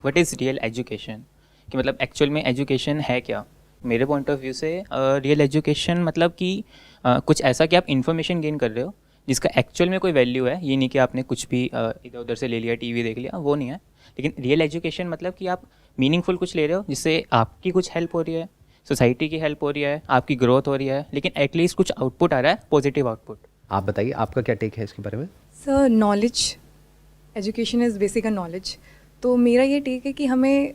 What is real education, कि मतलब actual में एजुकेशन है क्या। मेरे पॉइंट ऑफ व्यू से रियल एजुकेशन मतलब कि कुछ ऐसा कि आप इन्फॉर्मेशन गेन कर रहे हो जिसका एक्चुअल में कोई वैल्यू है। ये नहीं कि आपने कुछ भी इधर उधर से ले लिया, टीवी देख लिया, वो नहीं है। लेकिन रियल एजुकेशन मतलब कि आप मीनिंगफुल कुछ ले रहे हो जिससे आपकी कुछ हेल्प हो रही है, सोसाइटी की हेल्प हो रही है, आपकी ग्रोथ हो रही है, लेकिन एटलीस्ट कुछ आउटपुट आ रहा है, पॉजिटिव आउटपुट। आप बताइए आपका क्या टेक है इसके बारे में। Sir knowledge, education is basic knowledge. तो मेरा ये टेक है कि हमें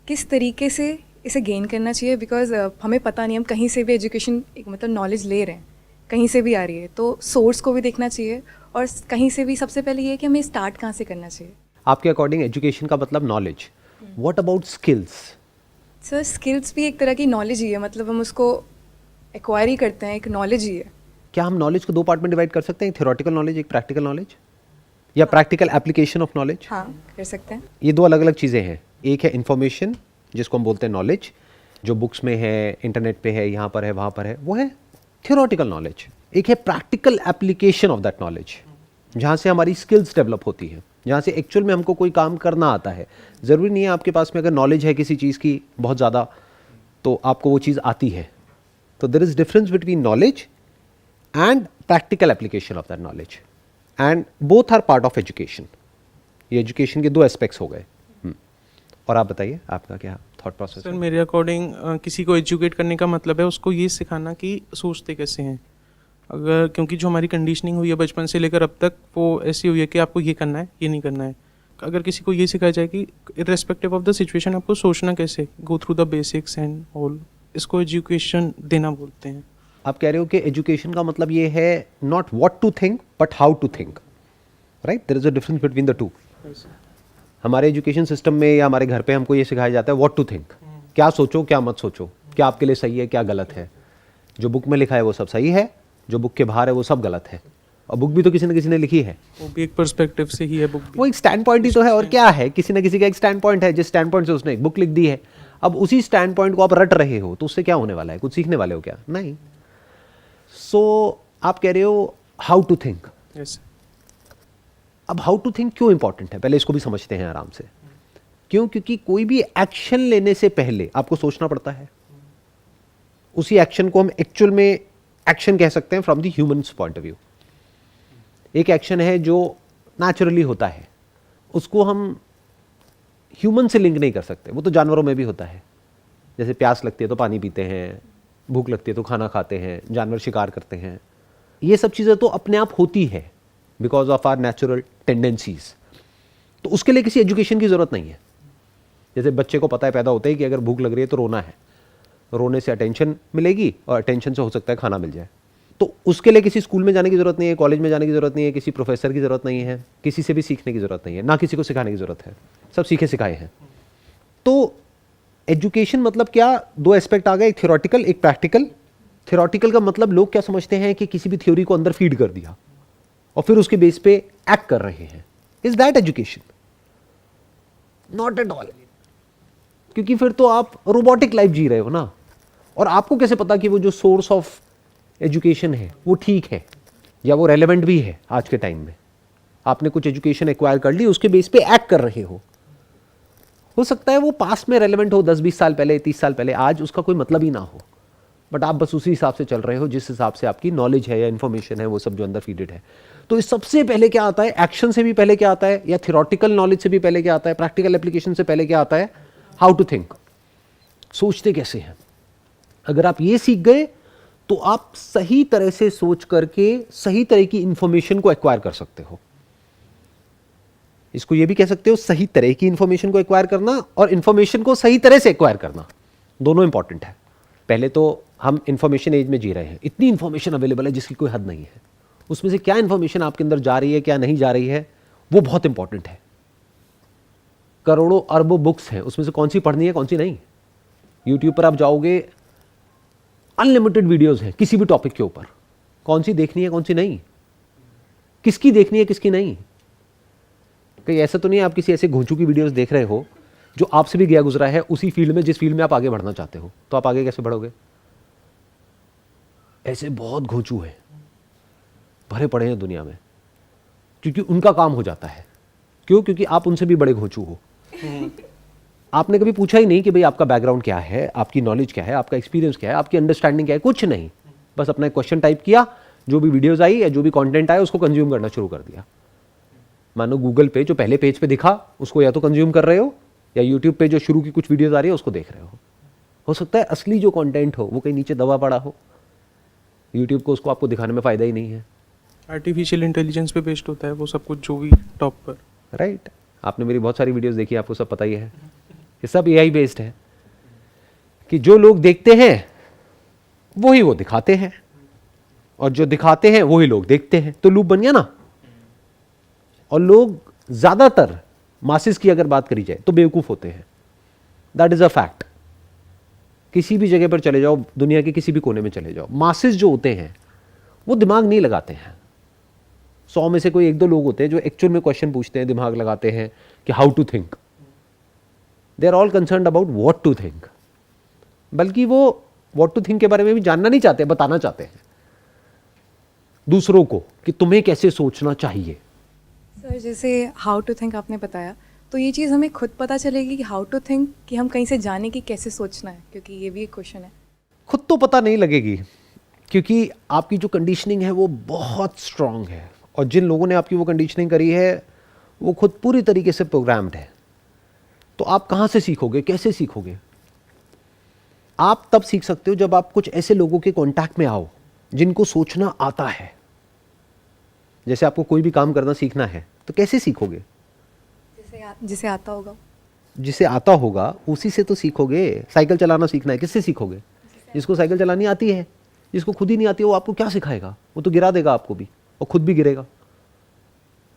किस तरीके से इसे गेन करना चाहिए, बिकॉज हमें पता नहीं, हम कहीं से भी एजुकेशन एक मतलब नॉलेज ले रहे हैं, कहीं से भी आ रही है, तो सोर्स को भी देखना चाहिए। और कहीं से भी सबसे पहले ये है कि हमें स्टार्ट कहाँ से करना चाहिए। आपके अकॉर्डिंग एजुकेशन का मतलब knowledge, what about skills? Sir skills भी एक तरह की नॉलेज ही है, मतलब हम उसको एक्वायर ही करते हैं, एक नॉलेज ही है। क्या हम नॉलेज को दो पार्ट में डिवाइड कर सकते हैं, थ्योरेटिकल नॉलेज, एक प्रैक्टिकल नॉलेज, या प्रैक्टिकल एप्लीकेशन ऑफ नॉलेज? हाँ, कर सकते हैं। ये दो अलग अलग चीज़ें हैं। एक है इन्फॉर्मेशन जिसको हम बोलते हैं नॉलेज, जो बुक्स में है, इंटरनेट पे है, यहाँ पर है, वहाँ पर है, वो है थ्योरेटिकल नॉलेज। एक है practical application of that knowledge, जहाँ से हमारी स्किल्स डेवलप होती है, जहाँ से एक्चुअल में हमको कोई काम करना आता है। ज़रूरी नहीं है आपके पास में अगर नॉलेज है किसी चीज़ की बहुत ज़्यादा तो आपको वो चीज़ आती है। तो there is difference between knowledge and practical application of that knowledge, and both are part of education. ये एजुकेशन के दो एस्पेक्ट्स हो गए। और आप बताइए आपका क्या थॉट प्रोसेस सर है? मेरे अकॉर्डिंग किसी को एजुकेट करने का मतलब है उसको ये सिखाना कि सोचते कैसे हैं। अगर क्योंकि जो हमारी कंडीशनिंग हुई है बचपन से लेकर अब तक, वो ऐसी हुई है कि आपको ये करना है, ये नहीं करना है। अगर किसी को ये सिखाया जाए कि इर्रेस्पेक्टिव ऑफ द सिचुएशन आपको सोचना कैसे, go through the basics and all, इसको एजुकेशन देना बोलते हैं। आप कह रहे हो कि एजुकेशन का मतलब ये है not what to think but how to think, right? There is a difference between the two. हमारे एजुकेशन सिस्टम में या हमारे घर पे हमको ये सिखाया जाता है व्हाट टू थिंक, क्या सोचो क्या मत सोचो, क्या आपके लिए सही है क्या गलत है। जो बुक में लिखा है वो सब सही है, जो बुक के बाहर है वो सब गलत है। और बुक भी तो किसी न किसी ने लिखी है, वो भी एक पर्सपेक्टिव से ही है बुक भी। वो एक स्टैंड पॉइंट ही तो है। और क्या है, किसी न किसी का एक स्टैंड पॉइंट है, जिस स्टैंड पॉइंट से उसने एक बुक लिख दी है। अब उसी स्टैंड पॉइंट को आप रट रहे हो तो उससे क्या होने वाला है, कुछ सीखने वाले हो क्या? नहीं। सो आप कह रहे हो हाउ टू थिंक। यस। अब हाउ टू थिंक क्यों इंपॉर्टेंट है, पहले इसको भी समझते हैं आराम से। क्यों? क्योंकि कोई भी एक्शन लेने से पहले आपको सोचना पड़ता है। उसी एक्शन को हम एक्चुअल में एक्शन कह सकते हैं from the humans point of view. एक एक्शन है जो नेचुरली होता है, उसको हम ह्यूमन से लिंक नहीं कर सकते, वो तो जानवरों में भी होता है। जैसे प्यास लगती है तो पानी पीते हैं, भूख लगती है तो खाना खाते हैं, जानवर शिकार करते हैं। ये सब चीज़ें तो अपने आप होती है because of our natural tendencies. तो उसके लिए किसी एजुकेशन की ज़रूरत नहीं है। जैसे बच्चे को पता है पैदा होता है कि अगर भूख लग रही है तो रोना है, रोने से अटेंशन मिलेगी और अटेंशन से हो सकता है खाना मिल जाए। तो उसके लिए किसी स्कूल में जाने की ज़रूरत नहीं है, कॉलेज में जाने की ज़रूरत नहीं है, किसी प्रोफेसर की ज़रूरत नहीं है, किसी से भी सीखने की ज़रूरत नहीं है, ना किसी को सिखाने की ज़रूरत है, सब सीखे सिखाए हैं। तो एजुकेशन मतलब क्या, दो एस्पेक्ट आ गए, एक थ्योरेटिकल एक प्रैक्टिकल। थ्योरेटिकल का मतलब लोग क्या समझते हैं कि किसी भी थ्योरी को अंदर फीड कर दिया और फिर उसके बेस पे एक्ट कर रहे हैं। Is that education? Not at all. क्योंकि फिर तो आप रोबोटिक लाइफ जी रहे हो ना। और आपको कैसे पता कि वो जो सोर्स ऑफ एजुकेशन है वो ठीक है या वो रेलेवेंट भी है आज के टाइम में? आपने कुछ एजुकेशन एक्वायर कर ली, उसके बेस पे एक्ट कर रहे हो सकता है वो पास्ट में रेलेवेंट हो, 10-20 साल पहले, 30 साल पहले, आज उसका कोई मतलब ही ना हो, बट आप बस उसी हिसाब से चल रहे हो जिस हिसाब से आपकी नॉलेज है या इन्फॉर्मेशन है, वो सब जो अंदर फीडेड है। तो इस सबसे पहले क्या आता है, एक्शन से भी पहले क्या आता है, या थ्योरेटिकल नॉलेज से भी पहले क्या आता है, प्रैक्टिकल एप्लीकेशन से पहले क्या आता है, हाउ टू थिंक, सोचते कैसे हैं। अगर आप ये सीख गए तो आप सही तरह से सोच करके सही तरह की इंफॉर्मेशन को एक्वायर कर सकते हो। इसको ये भी कह सकते हो, सही तरह की इंफॉर्मेशन को एक्वायर करना और इंफॉर्मेशन को सही तरह से एक्वायर करना, दोनों इंपॉर्टेंट है। पहले तो हम इंफॉर्मेशन एज में जी रहे हैं, इतनी इंफॉर्मेशन अवेलेबल है जिसकी कोई हद नहीं है। उसमें से क्या इंफॉर्मेशन आपके अंदर जा रही है, क्या नहीं जा रही है, वो बहुत इंपॉर्टेंट है। करोड़ों अरबों बुक्स हैं, उसमें से कौन सी पढ़नी है कौन सी नहीं। यूट्यूब पर आप जाओगे, अनलिमिटेड वीडियोस हैं किसी भी टॉपिक के ऊपर, कौन सी देखनी है कौन सी नहीं, किसकी देखनी है किसकी नहीं। कहीं ऐसा तो नहीं है आप किसी ऐसे घोंचू की वीडियोस देख रहे हो जो आपसे भी गया गुजरा है उसी फील्ड में जिस फील्ड में आप आगे बढ़ना चाहते हो, तो आप आगे कैसे बढ़ोगे? ऐसे बहुत घोंचू हैं, भरे पड़े हैं दुनिया में, क्योंकि उनका काम हो जाता है। क्यों? क्योंकि आप उनसे भी बड़े घोंचू हो। आपने कभी पूछा ही नहीं कि भाई आपका बैकग्राउंड क्या है, आपकी नॉलेज क्या है, आपका एक्सपीरियंस क्या है, आपकी अंडरस्टैंडिंग क्या है, कुछ नहीं। बस अपना एक क्वेश्चन टाइप किया, जो भी वीडियोस आई या जो भी कंटेंट आया उसको कंज्यूम करना शुरू कर दिया। मानो गूगल पे जो पहले पेज पे दिखा उसको या तो कंज्यूम कर रहे हो, या यूट्यूब पे जो शुरू की कुछ वीडियोस आ रही है उसको देख रहे हो सकता है असली जो कंटेंट हो वो कहीं नीचे दबा पड़ा हो, यूट्यूब को उसको आपको दिखाने में फ़ायदा ही नहीं है। आर्टिफिशियल इंटेलिजेंस पे बेस्ड होता है वो सब कुछ जो भी टॉप पर। राइट, आपने मेरी बहुत सारी वीडियोस देखी, आपको सब पता ही है, ये सब एआई बेस्ड है कि जो लोग देखते हैं वही वो दिखाते हैं, और जो दिखाते हैं वही लोग देखते हैं, तो लूप बन गया ना। और लोग ज्यादातर मासेस की अगर बात करी जाए तो बेवकूफ होते हैं, दैट इज अ फैक्ट। किसी भी जगह पर चले जाओ, दुनिया के किसी भी कोने में चले जाओ, मासेस जो होते हैं वो दिमाग नहीं लगाते हैं। 100 में से कोई 1-2 लोग होते हैं जो एक्चुअल में क्वेश्चन पूछते हैं, दिमाग लगाते हैं कि how to think. They are all concerned about what to think, बल्कि वो व्हाट टू थिंक के बारे में भी जानना नहीं चाहते, बताना चाहते हैं दूसरों को कि तुम्हें कैसे सोचना चाहिए। सर जैसे हाउ टू थिंक आपने बताया, तो ये चीज़ हमें खुद पता चलेगी कि हाउ टू थिंक, कि हम कहीं से जाने कि कैसे सोचना है, क्योंकि ये भी एक क्वेश्चन है। खुद तो पता नहीं लगेगी, क्योंकि आपकी जो कंडीशनिंग है वो बहुत स्ट्रांग है, और जिन लोगों ने आपकी वो कंडीशनिंग करी है वो खुद पूरी तरीके से प्रोग्राम्ड है। तो आप कहाँ से सीखोगे, कैसे सीखोगे? आप तब सीख सकते हो जब आप कुछ ऐसे लोगों के कांटेक्ट में आओ जिनको सोचना आता है। जैसे आपको कोई भी काम करना सीखना है तो कैसे सीखोगे? जिसे आता होगा, जिसे आता होगा उसी से तो सीखोगे। साइकिल चलाना सीखना है, किससे सीखोगे? जिसको साइकिल चलानी आती है। जिसको खुद ही नहीं आती है वो आपको क्या सिखाएगा? वो तो गिरा देगा आपको भी, और खुद भी गिरेगा।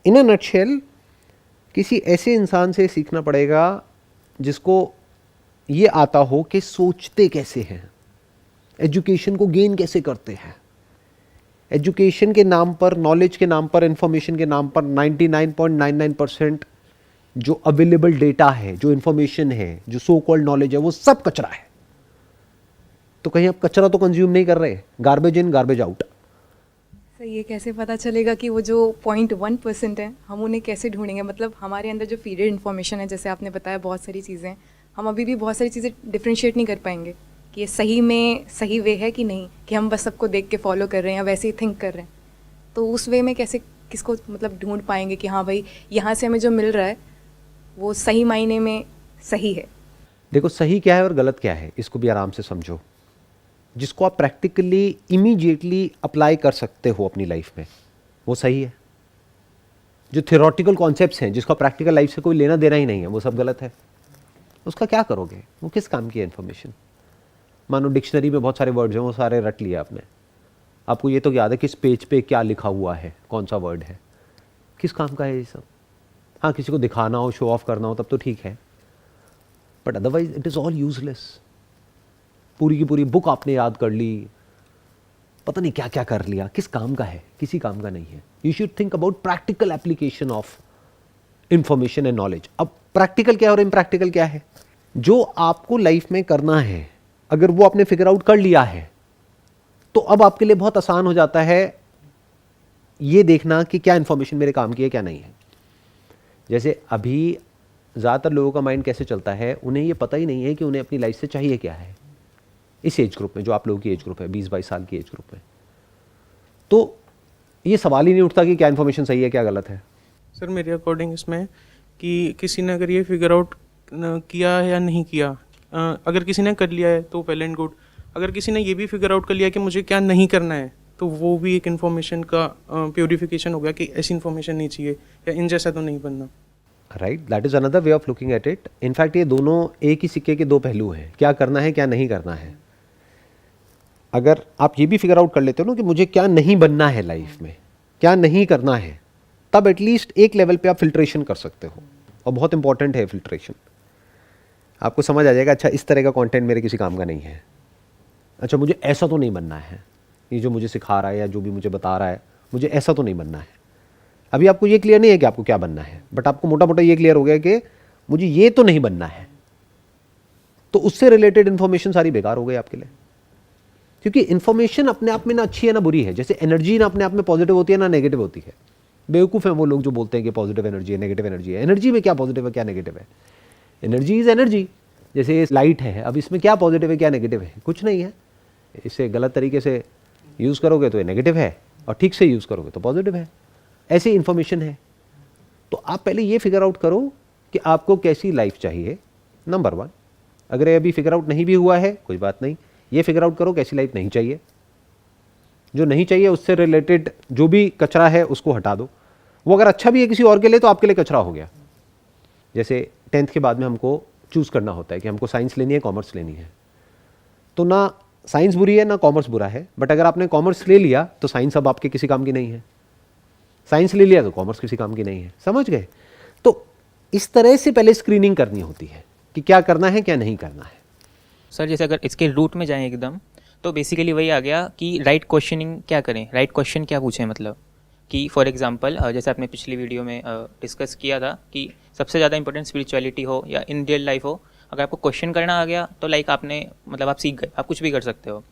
इन अ नटशेल, किसी ऐसे इंसान से सीखना पड़ेगा जिसको ये आता हो कि सोचते कैसे हैं, एजुकेशन को गेन कैसे करते हैं। एजुकेशन के नाम पर, नॉलेज के नाम पर, इंफॉर्मेशन के नाम पर 99.99% जो अवेलेबल डेटा है, जो इंफॉर्मेशन है, जो सो कॉल्ड नॉलेज है, वो सब कचरा है। तो कहीं आप कचरा तो कंज्यूम नहीं कर रहे, garbage in garbage out. Sir ये कैसे पता चलेगा कि वो जो 0.1% है, हम उन्हें कैसे ढूंढेंगे? मतलब हमारे अंदर जो फीडेड इन्फॉर्मेशन है, जैसे आपने बताया बहुत सारी चीज़ें, हम अभी भी बहुत सारी चीज़ें डिफ्रेंशिएट नहीं कर पाएंगे कि ये सही में सही वे है कि नहीं, कि हम बस सबको देख के फॉलो कर रहे हैं या वैसे ही थिंक कर रहे हैं। तो उस वे में कैसे किसको मतलब ढूंढ पाएंगे कि हाँ भाई यहाँ से हमें जो मिल रहा है वो सही मायने में सही है? देखो, सही क्या है और गलत क्या है इसको भी आराम से समझो। जिसको आप प्रैक्टिकली इमीडिएटली अप्लाई कर सकते हो अपनी लाइफ में वो सही है। जो थियोरेटिकल कॉन्सेप्ट्स हैं जिसका प्रैक्टिकल लाइफ से कोई लेना देना ही नहीं है, वो सब गलत है। उसका क्या करोगे? वो किस काम की है इन्फॉर्मेशन? मानो डिक्शनरी में बहुत सारे वर्ड्स हैं, वो सारे रट लिए आपने, आपको ये तो याद है किस पेज पे क्या लिखा हुआ है, कौन सा वर्ड है, किस काम का है ये सब? हाँ, किसी को दिखाना हो, शो ऑफ करना हो, तब तो ठीक है, but otherwise it is all useless. पूरी की पूरी बुक आपने याद कर ली, पता नहीं क्या क्या कर लिया, किस काम का है? किसी काम का नहीं है। You should think about practical application of information and knowledge. अब प्रैक्टिकल क्या है और इम्प्रैक्टिकल क्या है? जो आपको लाइफ में करना है, अगर वो आपने फिगर आउट कर लिया है तो अब आपके लिए बहुत आसान हो जाता है ये देखना कि क्या इंफॉर्मेशन मेरे काम की है, क्या नहीं है। जैसे अभी ज़्यादातर लोगों का माइंड कैसे चलता है, उन्हें ये पता ही नहीं है कि उन्हें अपनी लाइफ से चाहिए क्या है। इस एज ग्रुप में, जो आप लोगों की एज ग्रुप है, 20-22 साल की एज ग्रुप में, तो ये सवाल ही नहीं उठता कि क्या इन्फॉर्मेशन सही है, क्या गलत है। सर मेरे अकॉर्डिंग इसमें कि किसी ने अगर ये फिगर आउट किया है या नहीं किया, अगर किसी ने कर लिया है तो वेल एंड गुड। अगर किसी ने ये भी फिगर आउट कर लिया कि मुझे क्या नहीं करना है, तो वो भी एक इन्फॉर्मेशन का प्योरिफिकेशन हो गया कि ऐसी इन्फॉर्मेशन नहीं चाहिए या इन जैसा तो नहीं बनना। Right, that is another way of looking at it. In fact ये दोनों एक ही सिक्के के दो पहलू हैं, क्या करना है, क्या नहीं करना है। अगर आप ये भी फिगर आउट कर लेते हो ना कि मुझे क्या नहीं बनना है लाइफ में, क्या नहीं करना है, तब एटलीस्ट एक लेवल पे आप फिल्ट्रेशन कर सकते हो, और बहुत इंपॉर्टेंट है फिल्ट्रेशन। आपको समझ आ जाएगा, अच्छा इस तरह का कंटेंट मेरे किसी काम का नहीं है, अच्छा मुझे ऐसा तो नहीं बनना है, ये जो मुझे सिखा रहा है या जो भी मुझे बता रहा है मुझे ऐसा तो नहीं बनना है। अभी आपको ये क्लियर नहीं है कि आपको क्या बनना है, बट आपको मोटा मोटा ये क्लियर हो गया कि मुझे ये तो नहीं बनना है, तो उससे रिलेटेड इन्फॉर्मेशन सारी बेकार हो गई आपके लिए। क्योंकि इन्फॉर्मेशन अपने आप में ना अच्छी है ना बुरी है। जैसे एनर्जी ना अपने आप में पॉजिटिव होती है ना नेगेटिव होती है। बेवकूफ़ है वो लोग जो बोलते हैं कि पॉजिटिव एनर्जी है, नेगेटिव एनर्जी है। एनर्जी में क्या पॉजिटिव है, क्या नेगेटिव है? Energy is energy. जैसे ये लाइट है, अब इसमें क्या पॉजिटिव है क्या नेगेटिव है, कुछ नहीं है। इसे गलत तरीके से यूज़ करोगे तो ये नेगेटिव है, और ठीक से यूज़ करोगे तो पॉजिटिव है। ऐसी इन्फॉर्मेशन है। तो आप पहले ये फिगर आउट करो कि आपको कैसी लाइफ चाहिए, नंबर 1। अगर ये अभी फिगर आउट नहीं भी हुआ है कोई बात नहीं, ये फिगर आउट करो कैसी लाइफ नहीं चाहिए। जो नहीं चाहिए उससे रिलेटेड जो भी कचरा है उसको हटा दो। वो अगर अच्छा भी है किसी और के लिए तो आपके लिए कचरा हो गया। जैसे 10th के बाद में हमको चूज़ करना होता है कि हमको साइंस लेनी है कॉमर्स लेनी है, तो ना साइंस बुरी है ना कॉमर्स बुरा है, बट अगर आपने कॉमर्स ले लिया तो साइंस अब आपके किसी काम की नहीं है, साइंस ले लिया तो कॉमर्स किसी काम की नहीं है। समझ गए? तो इस तरह से पहले स्क्रीनिंग करनी होती है कि क्या करना है क्या नहीं करना है। सर जैसे अगर इसके रूट में जाएं एकदम, तो बेसिकली वही आ गया कि राइट क्वेश्चनिंग क्या करें, राइट क्वेश्चन क्या पूछें। मतलब कि फॉर एग्जांपल जैसे आपने पिछली वीडियो में डिस्कस किया था कि सबसे ज़्यादा इंपॉर्टेंट स्पिरिचुअलिटी हो या इन रियल लाइफ हो, अगर आपको क्वेश्चन करना आ गया तो लाइक आपने मतलब आप सीख गए, आप कुछ भी कर सकते हो।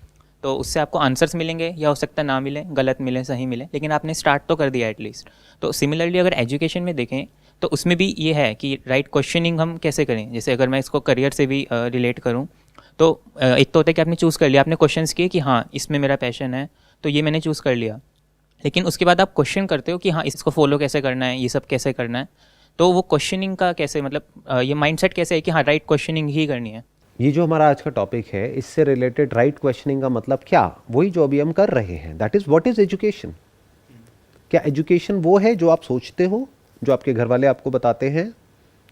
तो उससे आपको आंसर्स मिलेंगे या हो सकता है ना मिले, गलत मिले सही मिले, लेकिन आपने स्टार्ट तो कर दिया एटलीस्ट। तो सिमिलरली अगर एजुकेशन में देखें तो उसमें भी ये है कि राइट क्वेश्चनिंग हम कैसे करें। जैसे अगर मैं इसको करियर से भी रिलेट करूँ तो एक तो होता है कि आपने चूज़ कर लिया, आपने क्वेश्चंस किए कि हाँ इसमें मेरा पैशन है तो ये मैंने चूज़ कर लिया, लेकिन उसके बाद आप क्वेश्चन करते हो कि हाँ इसको फॉलो कैसे करना है, ये सब कैसे करना है। तो वो क्वेश्चनिंग का कैसे मतलब ये माइंडसेट कैसे है कि हाँ राइट क्वेश्चनिंग ही करनी है। ये जो हमारा आज का टॉपिक है इससे रिलेटेड राइट क्वेश्चनिंग का मतलब क्या, वही जो अभी हम कर रहे हैं, that is what is education. क्या एजुकेशन वो है जो आप सोचते हो, जो आपके घर वाले आपको बताते हैं,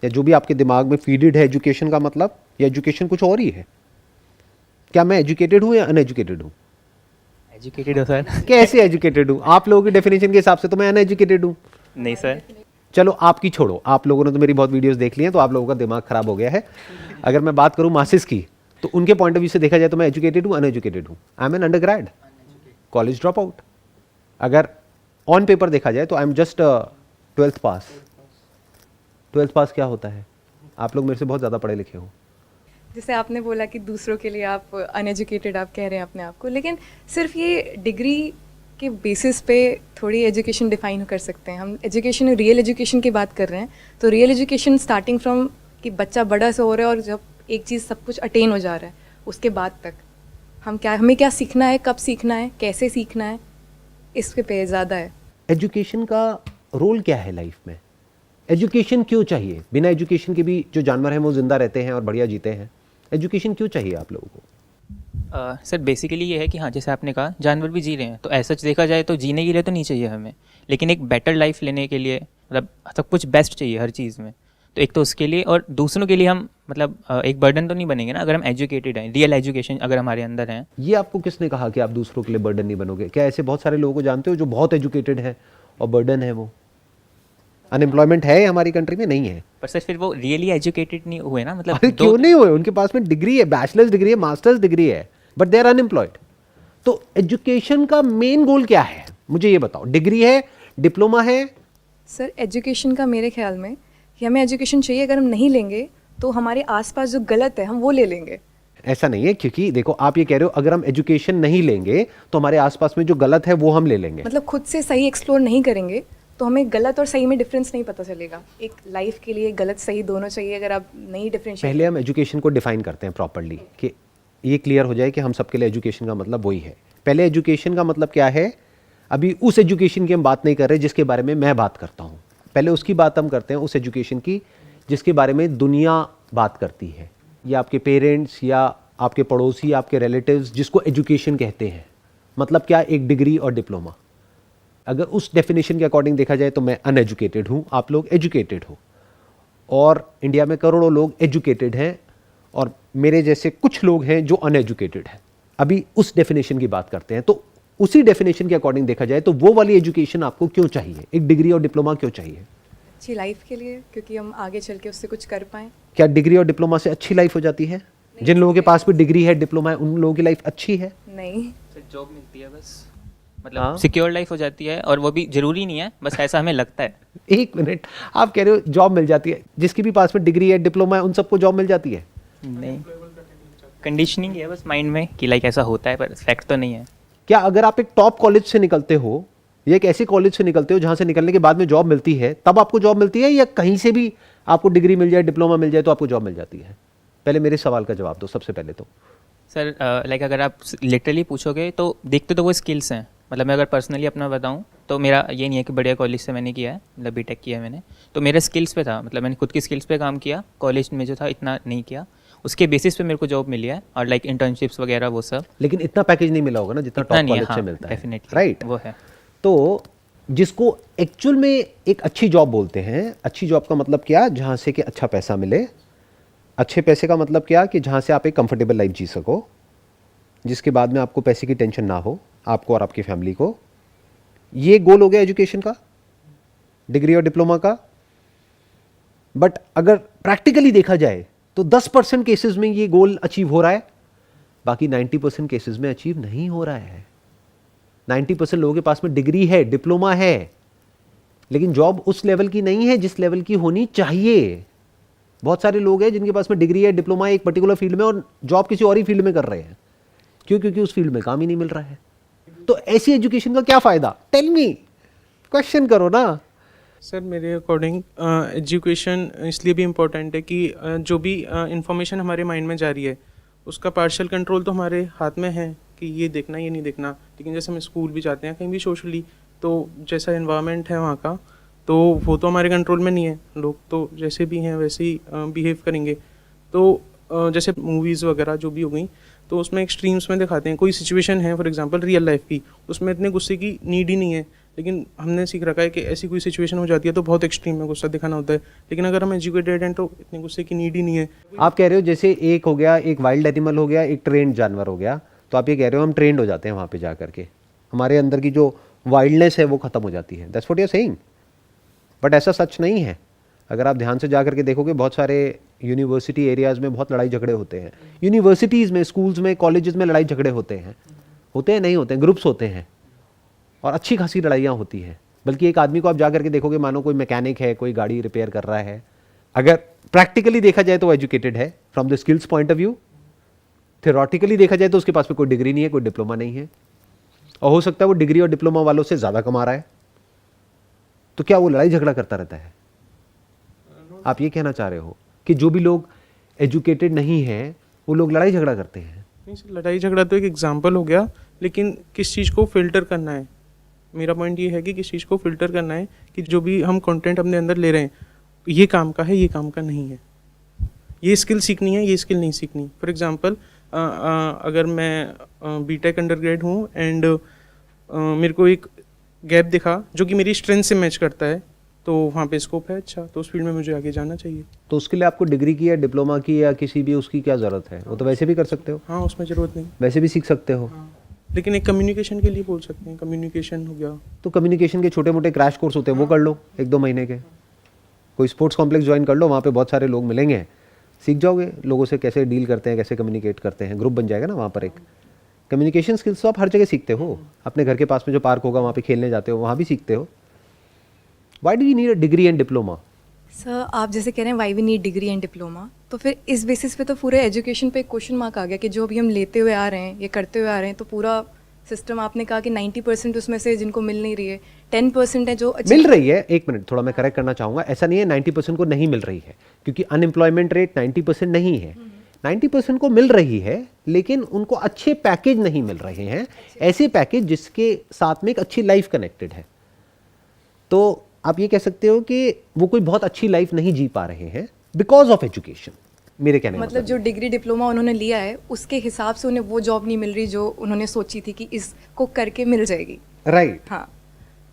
या जो भी आपके दिमाग में फीडेड है एजुकेशन का मतलब, या एजुकेशन कुछ और ही है? क्या मैं एजुकेटेड हूँ या अनएजुकेटेड हूँ? एजुकेटेड हो सर? कैसे एजुकेटेड हूँ? आप लोगों की डेफिनेशन के हिसाब से तो मैं अनएजुकेटेड हूँ। नहीं सर। चलो आपकी छोड़ो, आप लोगों ने तो मेरी बहुत वीडियोस देख ली हैं तो आप लोगों का दिमाग खराब हो गया है। अगर मैं बात करूं मासिस की तो उनके पॉइंट ऑफ व्यू से देखा जाए तो मैं एजुकेटेड हूं अनएजुकेटेड हूं? I am an undergrad, college drop out. अगर ऑन पेपर देखा जाए तो I am just 12th pass. 12th पास क्या होता है? आप लोग मेरे से बहुत ज़्यादा पढ़े लिखे हो। जैसे आपने बोला कि दूसरों के लिए आप अनएजुकेटेड आप कह रहे हैं अपने आप को, लेकिन सिर्फ ये डिग्री के बेसिस पे थोड़ी एजुकेशन डिफाइन कर सकते हैं हम। एजुकेशन, रियल एजुकेशन की बात कर रहे हैं तो रियल एजुकेशन स्टार्टिंग फ्रॉम कि बच्चा बड़ा सा हो रहा है और जब एक चीज़ सब कुछ अटेन हो जा रहा है उसके बाद तक हमें क्या सीखना है, कब सीखना है, कैसे सीखना है, इस पे ज़्यादा है। एजुकेशन का रोल क्या है लाइफ में? एजुकेशन क्यों चाहिए? बिना एजुकेशन के भी जो जानवर हैं वो जिंदा रहते हैं और बढ़िया जीते हैं। एजुकेशन क्यों चाहिए आप लोगों को? सर बेसिकली ये है कि हाँ जैसे आपने कहा जानवर भी जी रहे हैं, तो ऐसा देखा जाए तो जीने के लिए तो नहीं चाहिए हमें, लेकिन एक बेटर लाइफ लेने के लिए मतलब सब कुछ बेस्ट चाहिए हर चीज़ में। तो एक तो उसके लिए और दूसरों के लिए हम मतलब एक बर्डन तो नहीं बनेंगे ना अगर हम एजुकेटेड हैं, रियल एजुकेशन अगर हमारे अंदर है। ये आपको किसने कहा कि आप दूसरों के लिए बर्डन नहीं बनोगे? क्या ऐसे बहुत सारे लोगों को जानते हो जो बहुत एजुकेटेड है और बर्डन है? वो अनएम्प्लॉयमेंट है हमारी कंट्री में? नहीं है। पर सर फिर वो रियली एजुकेटेड नहीं हुए ना, मतलब अरे क्यों नहीं हुए? उनके पास में डिग्री है, बैचलर्स डिग्री है, मास्टर्स डिग्री है, बट दे आर अनएम्प्लॉयड। तो एजुकेशन का मेन गोल क्या है मुझे ये बताओ। डिग्री है, डिप्लोमा है? सर एजुकेशन का मेरे ख्याल में कि हमें एजुकेशन चाहिए, अगर हम नहीं लेंगे तो हमारे आसपास जो गलत है हम वो ले लेंगे। ऐसा नहीं है, क्योंकि देखो आप ये कह रहे हो अगर हम एजुकेशन नहीं लेंगे तो हमारे आसपास में जो गलत है वो हम ले लेंगे। मतलब खुद से सही एक्सप्लोर नहीं करेंगे तो हमें गलत और सही में डिफरेंस नहीं पता चलेगा। एक लाइफ के लिए गलत सही दोनों चाहिए, अगर आप नहीं डिफरेंशिएट। पहले हम एजुकेशन को डिफाइन करते हैं प्रॉपर्ली कि ये क्लियर हो जाए कि हम सबके लिए एजुकेशन का मतलब वही है। पहले एजुकेशन का मतलब क्या है? अभी उस एजुकेशन की हम बात नहीं कर रहे जिसके बारे में मैं बात करता हूँ, पहले उसकी बात हम करते हैं, उस एजुकेशन की जिसके बारे में दुनिया बात करती है, या आपके पेरेंट्स या आपके पड़ोसी, आपके रिलेटिव्स, जिसको एजुकेशन कहते हैं। मतलब क्या? एक डिग्री और डिप्लोमा। अगर उस डेफिनेशन के अकॉर्डिंग देखा जाए तो मैं अनएजुकेटेड हूँ, आप लोग एजुकेटेड हो, और इंडिया में करोड़ों लोग एजुकेटेड हैं और मेरे जैसे कुछ लोग हैं जो अनएजुकेटेड हैं। अभी उस डेफिनेशन की बात करते हैं, तो उसी डेफिनेशन के अकॉर्डिंग देखा जाए तो वो वाली एजुकेशन आपको क्यों चाहिए? एक डिग्री और डिप्लोमा क्यों चाहिए? अच्छी लाइफ के लिए, क्योंकि हम आगे चल के उससे कुछ कर पाएँ। क्या डिग्री और डिप्लोमा से अच्छी लाइफ हो जाती है? जिन लोगों के पास भी डिग्री है, डिप्लोमा है, उन लोगों की लाइफ अच्छी है? नहीं, जॉब मिलती है बस, मतलब सिक्योर लाइफ हो जाती है, और वो भी जरूरी नहीं है, बस ऐसा हमें लगता है। एक मिनट, आप कह रहे हो जॉब मिल जाती है? जिसके भी पास में डिग्री है, डिप्लोमा है, उन सबको जॉब मिल जाती है? नहीं, कंडीशनिंग है बस माइंड में कि लाइक ऐसा होता है, पर फैक्ट तो नहीं है। क्या अगर आप एक टॉप कॉलेज से निकलते हो ये एक ऐसे कॉलेज से निकलते हो जहाँ से निकलने के बाद में जॉब मिलती है, तब आपको जॉब मिलती है, या कहीं से भी आपको डिग्री मिल जाए, डिप्लोमा मिल जाए तो आपको जॉब मिल जाती है? पहले मेरे सवाल का जवाब दो सबसे पहले तो। सर लाइक अगर आप लिटरली पूछोगे तो देखते तो वो स्किल्स हैं। मतलब मैं अगर पर्सनली अपना बताऊं तो मेरा ये नहीं है कि बढ़िया कॉलेज से मैंने किया है, मतलब बीटेक किया है मैंने, तो मेरे स्किल्स पे था, मतलब मैंने खुद की स्किल्स पे काम किया, कॉलेज में जो था इतना नहीं किया, उसके बेसिस पे मेरे को जॉब मिली है, और लाइक इंटर्नशिप्स वगैरह वो सब। लेकिन इतना पैकेज नहीं मिला होगा ना जितना इतना टॉप नहीं है, कॉलेज से हाँ, मिलता है, डेफिनेटली राइट? वो है। तो जिसको एक्चुअल में एक अच्छी जॉब बोलते हैं, अच्छी जॉब का मतलब क्या? जहाँ से कि अच्छा पैसा मिले। अच्छे पैसे का मतलब क्या? कि जहाँ से आप एक कंफर्टेबल लाइफ जी सको, जिसके बाद में आपको पैसे की टेंशन ना हो, आपको और आपकी फैमिली को। ये गोल हो गया एजुकेशन का, डिग्री और डिप्लोमा का। बट अगर प्रैक्टिकली देखा जाए तो 10% केसेस में ये गोल अचीव हो रहा है, बाकी 90% केसेस में अचीव नहीं हो रहा है। 90% लोगों के पास में डिग्री है, डिप्लोमा है, लेकिन जॉब उस लेवल की नहीं है जिस लेवल की होनी चाहिए। बहुत सारे लोग हैं जिनके पास में डिग्री है, डिप्लोमा है एक पर्टिकुलर फील्ड में, और जॉब किसी और ही फील्ड में कर रहे हैं। क्यों? क्योंकि उस फील्ड में काम ही नहीं मिल रहा है। तो ऐसी एजुकेशन का क्या फायदा? टेल मी, क्वेश्चन करो ना। सर मेरे अकॉर्डिंग एजुकेशन इसलिए भी इम्पोर्टेंट है कि जो भी इंफॉर्मेशन हमारे माइंड में जा रही है उसका पार्शियल कंट्रोल तो हमारे हाथ में है कि ये देखना ये नहीं देखना। लेकिन जैसे हम स्कूल भी जाते हैं, कहीं भी सोशली, तो जैसा इन्वायरमेंट है वहाँ का, तो वो तो हमारे कंट्रोल में नहीं है। लोग तो जैसे भी हैं वैसे ही बिहेव करेंगे। तो जैसे मूवीज़ वगैरह जो भी हो गई, तो उसमें एक्सट्रीम्स में दिखाते हैं। कोई सिचुएशन है फॉर एग्जांपल रियल लाइफ की, उसमें इतने गुस्से की नीड ही नहीं है, लेकिन हमने सीख रखा है कि ऐसी कोई सिचुएशन हो जाती है तो बहुत एक्सट्रीम में गुस्सा दिखाना होता है। लेकिन अगर हम एजुकेटेड हैं तो इतने गुस्से की नीड ही नहीं है। आप कह रहे हो जैसे एक हो गया, एक वाइल्ड एनिमल हो गया, एक ट्रेंड जानवर हो गया, तो आप ये कह रहे हो हम ट्रेंड हो जाते हैं वहाँ पे जा करके, हमारे अंदर की जो वाइल्डनेस है वो खत्म हो जाती है। That's what you are saying. But ऐसा सच नहीं है। अगर आप ध्यान से जा करके देखोगे, बहुत सारे यूनिवर्सिटी एरियाज़ में बहुत लड़ाई झगड़े होते हैं। यूनिवर्सिटीज़ में, स्कूल्स में, कॉलेजेस में लड़ाई झगड़े होते हैं नहीं होते हैं, ग्रुप्स होते हैं, और अच्छी खासी लड़ाइयाँ होती हैं। बल्कि एक आदमी को आप जा करके देखोगे, मानो कोई मैकेनिक है, कोई गाड़ी रिपेयर कर रहा है, अगर प्रैक्टिकली देखा जाए तो वो एजुकेटेड है from the skills point of view. Theoretically देखा जाए तो उसके पास में कोई डिग्री नहीं है, कोई डिप्लोमा नहीं है, और हो सकता है वो डिग्री और डिप्लोमा वालों से ज़्यादा कमा रहा है। तो क्या वो लड़ाई झगड़ा करता रहता है? आप ये कहना चाह रहे हो कि जो भी लोग एजुकेटेड नहीं हैं वो लोग लड़ाई झगड़ा करते हैं? नहीं सर, लड़ाई झगड़ा तो एक एग्जाम्पल हो गया, लेकिन किस चीज़ को फिल्टर करना है। मेरा पॉइंट ये है कि किस चीज़ को फिल्टर करना है कि जो भी हम कंटेंट अपने अंदर ले रहे हैं, ये काम का है, ये काम का नहीं है, ये स्किल सीखनी है, ये स्किल नहीं सीखनी। फॉर एग्जांपल अगर मैं बीटेक अंडरग्रेड हूँ एंड मेरे को एक गैप दिखा जो कि मेरी स्ट्रेंथ से मैच करता है, तो वहाँ पे स्कोप है अच्छा, तो उस फील्ड में मुझे आगे जाना चाहिए। तो उसके लिए आपको डिग्री की या डिप्लोमा की या किसी भी उसकी क्या ज़रूरत है? वो तो वैसे भी कर सकते हो। हाँ, उसमें ज़रूरत नहीं, वैसे भी सीख सकते हो। हाँ। लेकिन एक कम्युनिकेशन के लिए बोल सकते हैं, कम्युनिकेशन हो गया तो कम्युनिकेशन के छोटे मोटे क्रैश कोर्स होते हैं, वो कर लो 1-2 महीने के। कोई स्पोर्ट्स कॉम्प्लेक्स ज्वाइन कर लो, वहाँ पे बहुत सारे लोग मिलेंगे, सीख जाओगे लोगों से कैसे डील करते हैं, कैसे कम्युनिकेट करते हैं, ग्रुप बन जाएगा ना वहाँ पर। एक कम्युनिकेशन स्किल्स तो आप हर जगह सीखते हो। अपने घर के पास में जो पार्क होगा वहाँ पे खेलने जाते हो, वहाँ भी सीखते हो। Why do you need a degree and diploma? Sir आप जैसे कह रहे हैं why we need degree and diploma, तो फिर इस बेसिस पे तो पूरे एजुकेशन पे एक क्वेश्चन मार्क आ गया कि जो अभी हम लेते हुए आ रहे हैं, ये करते हुए आ रहे हैं, तो पूरा सिस्टम आपने कहा कि 90% उसमें से जिनको मिल नहीं रही है, 10% है जो मिल रही है। एक मिनट, थोड़ा मैं करेक्ट करना चाहूँगा। ऐसा नहीं है 90% को नहीं मिल रही है, क्योंकि अनएम्प्लॉयमेंट रेट 90% नहीं है। 90% को मिल रही है, लेकिन उनको अच्छे पैकेज नहीं मिल रहे हैं, ऐसे पैकेज जिसके साथ में एक अच्छी लाइफ कनेक्टेड है। तो आप ये कह सकते हो कि वो कोई बहुत अच्छी लाइफ नहीं जी पा रहे हैं बिकॉज ऑफ एजुकेशन। मेरे कहने का मतलब जो डिग्री डिप्लोमा उन्होंने लिया है उसके हिसाब से उन्हें वो जॉब नहीं मिल रही जो उन्होंने सोची थी कि इसको करके मिल जाएगी। राइट। हाँ,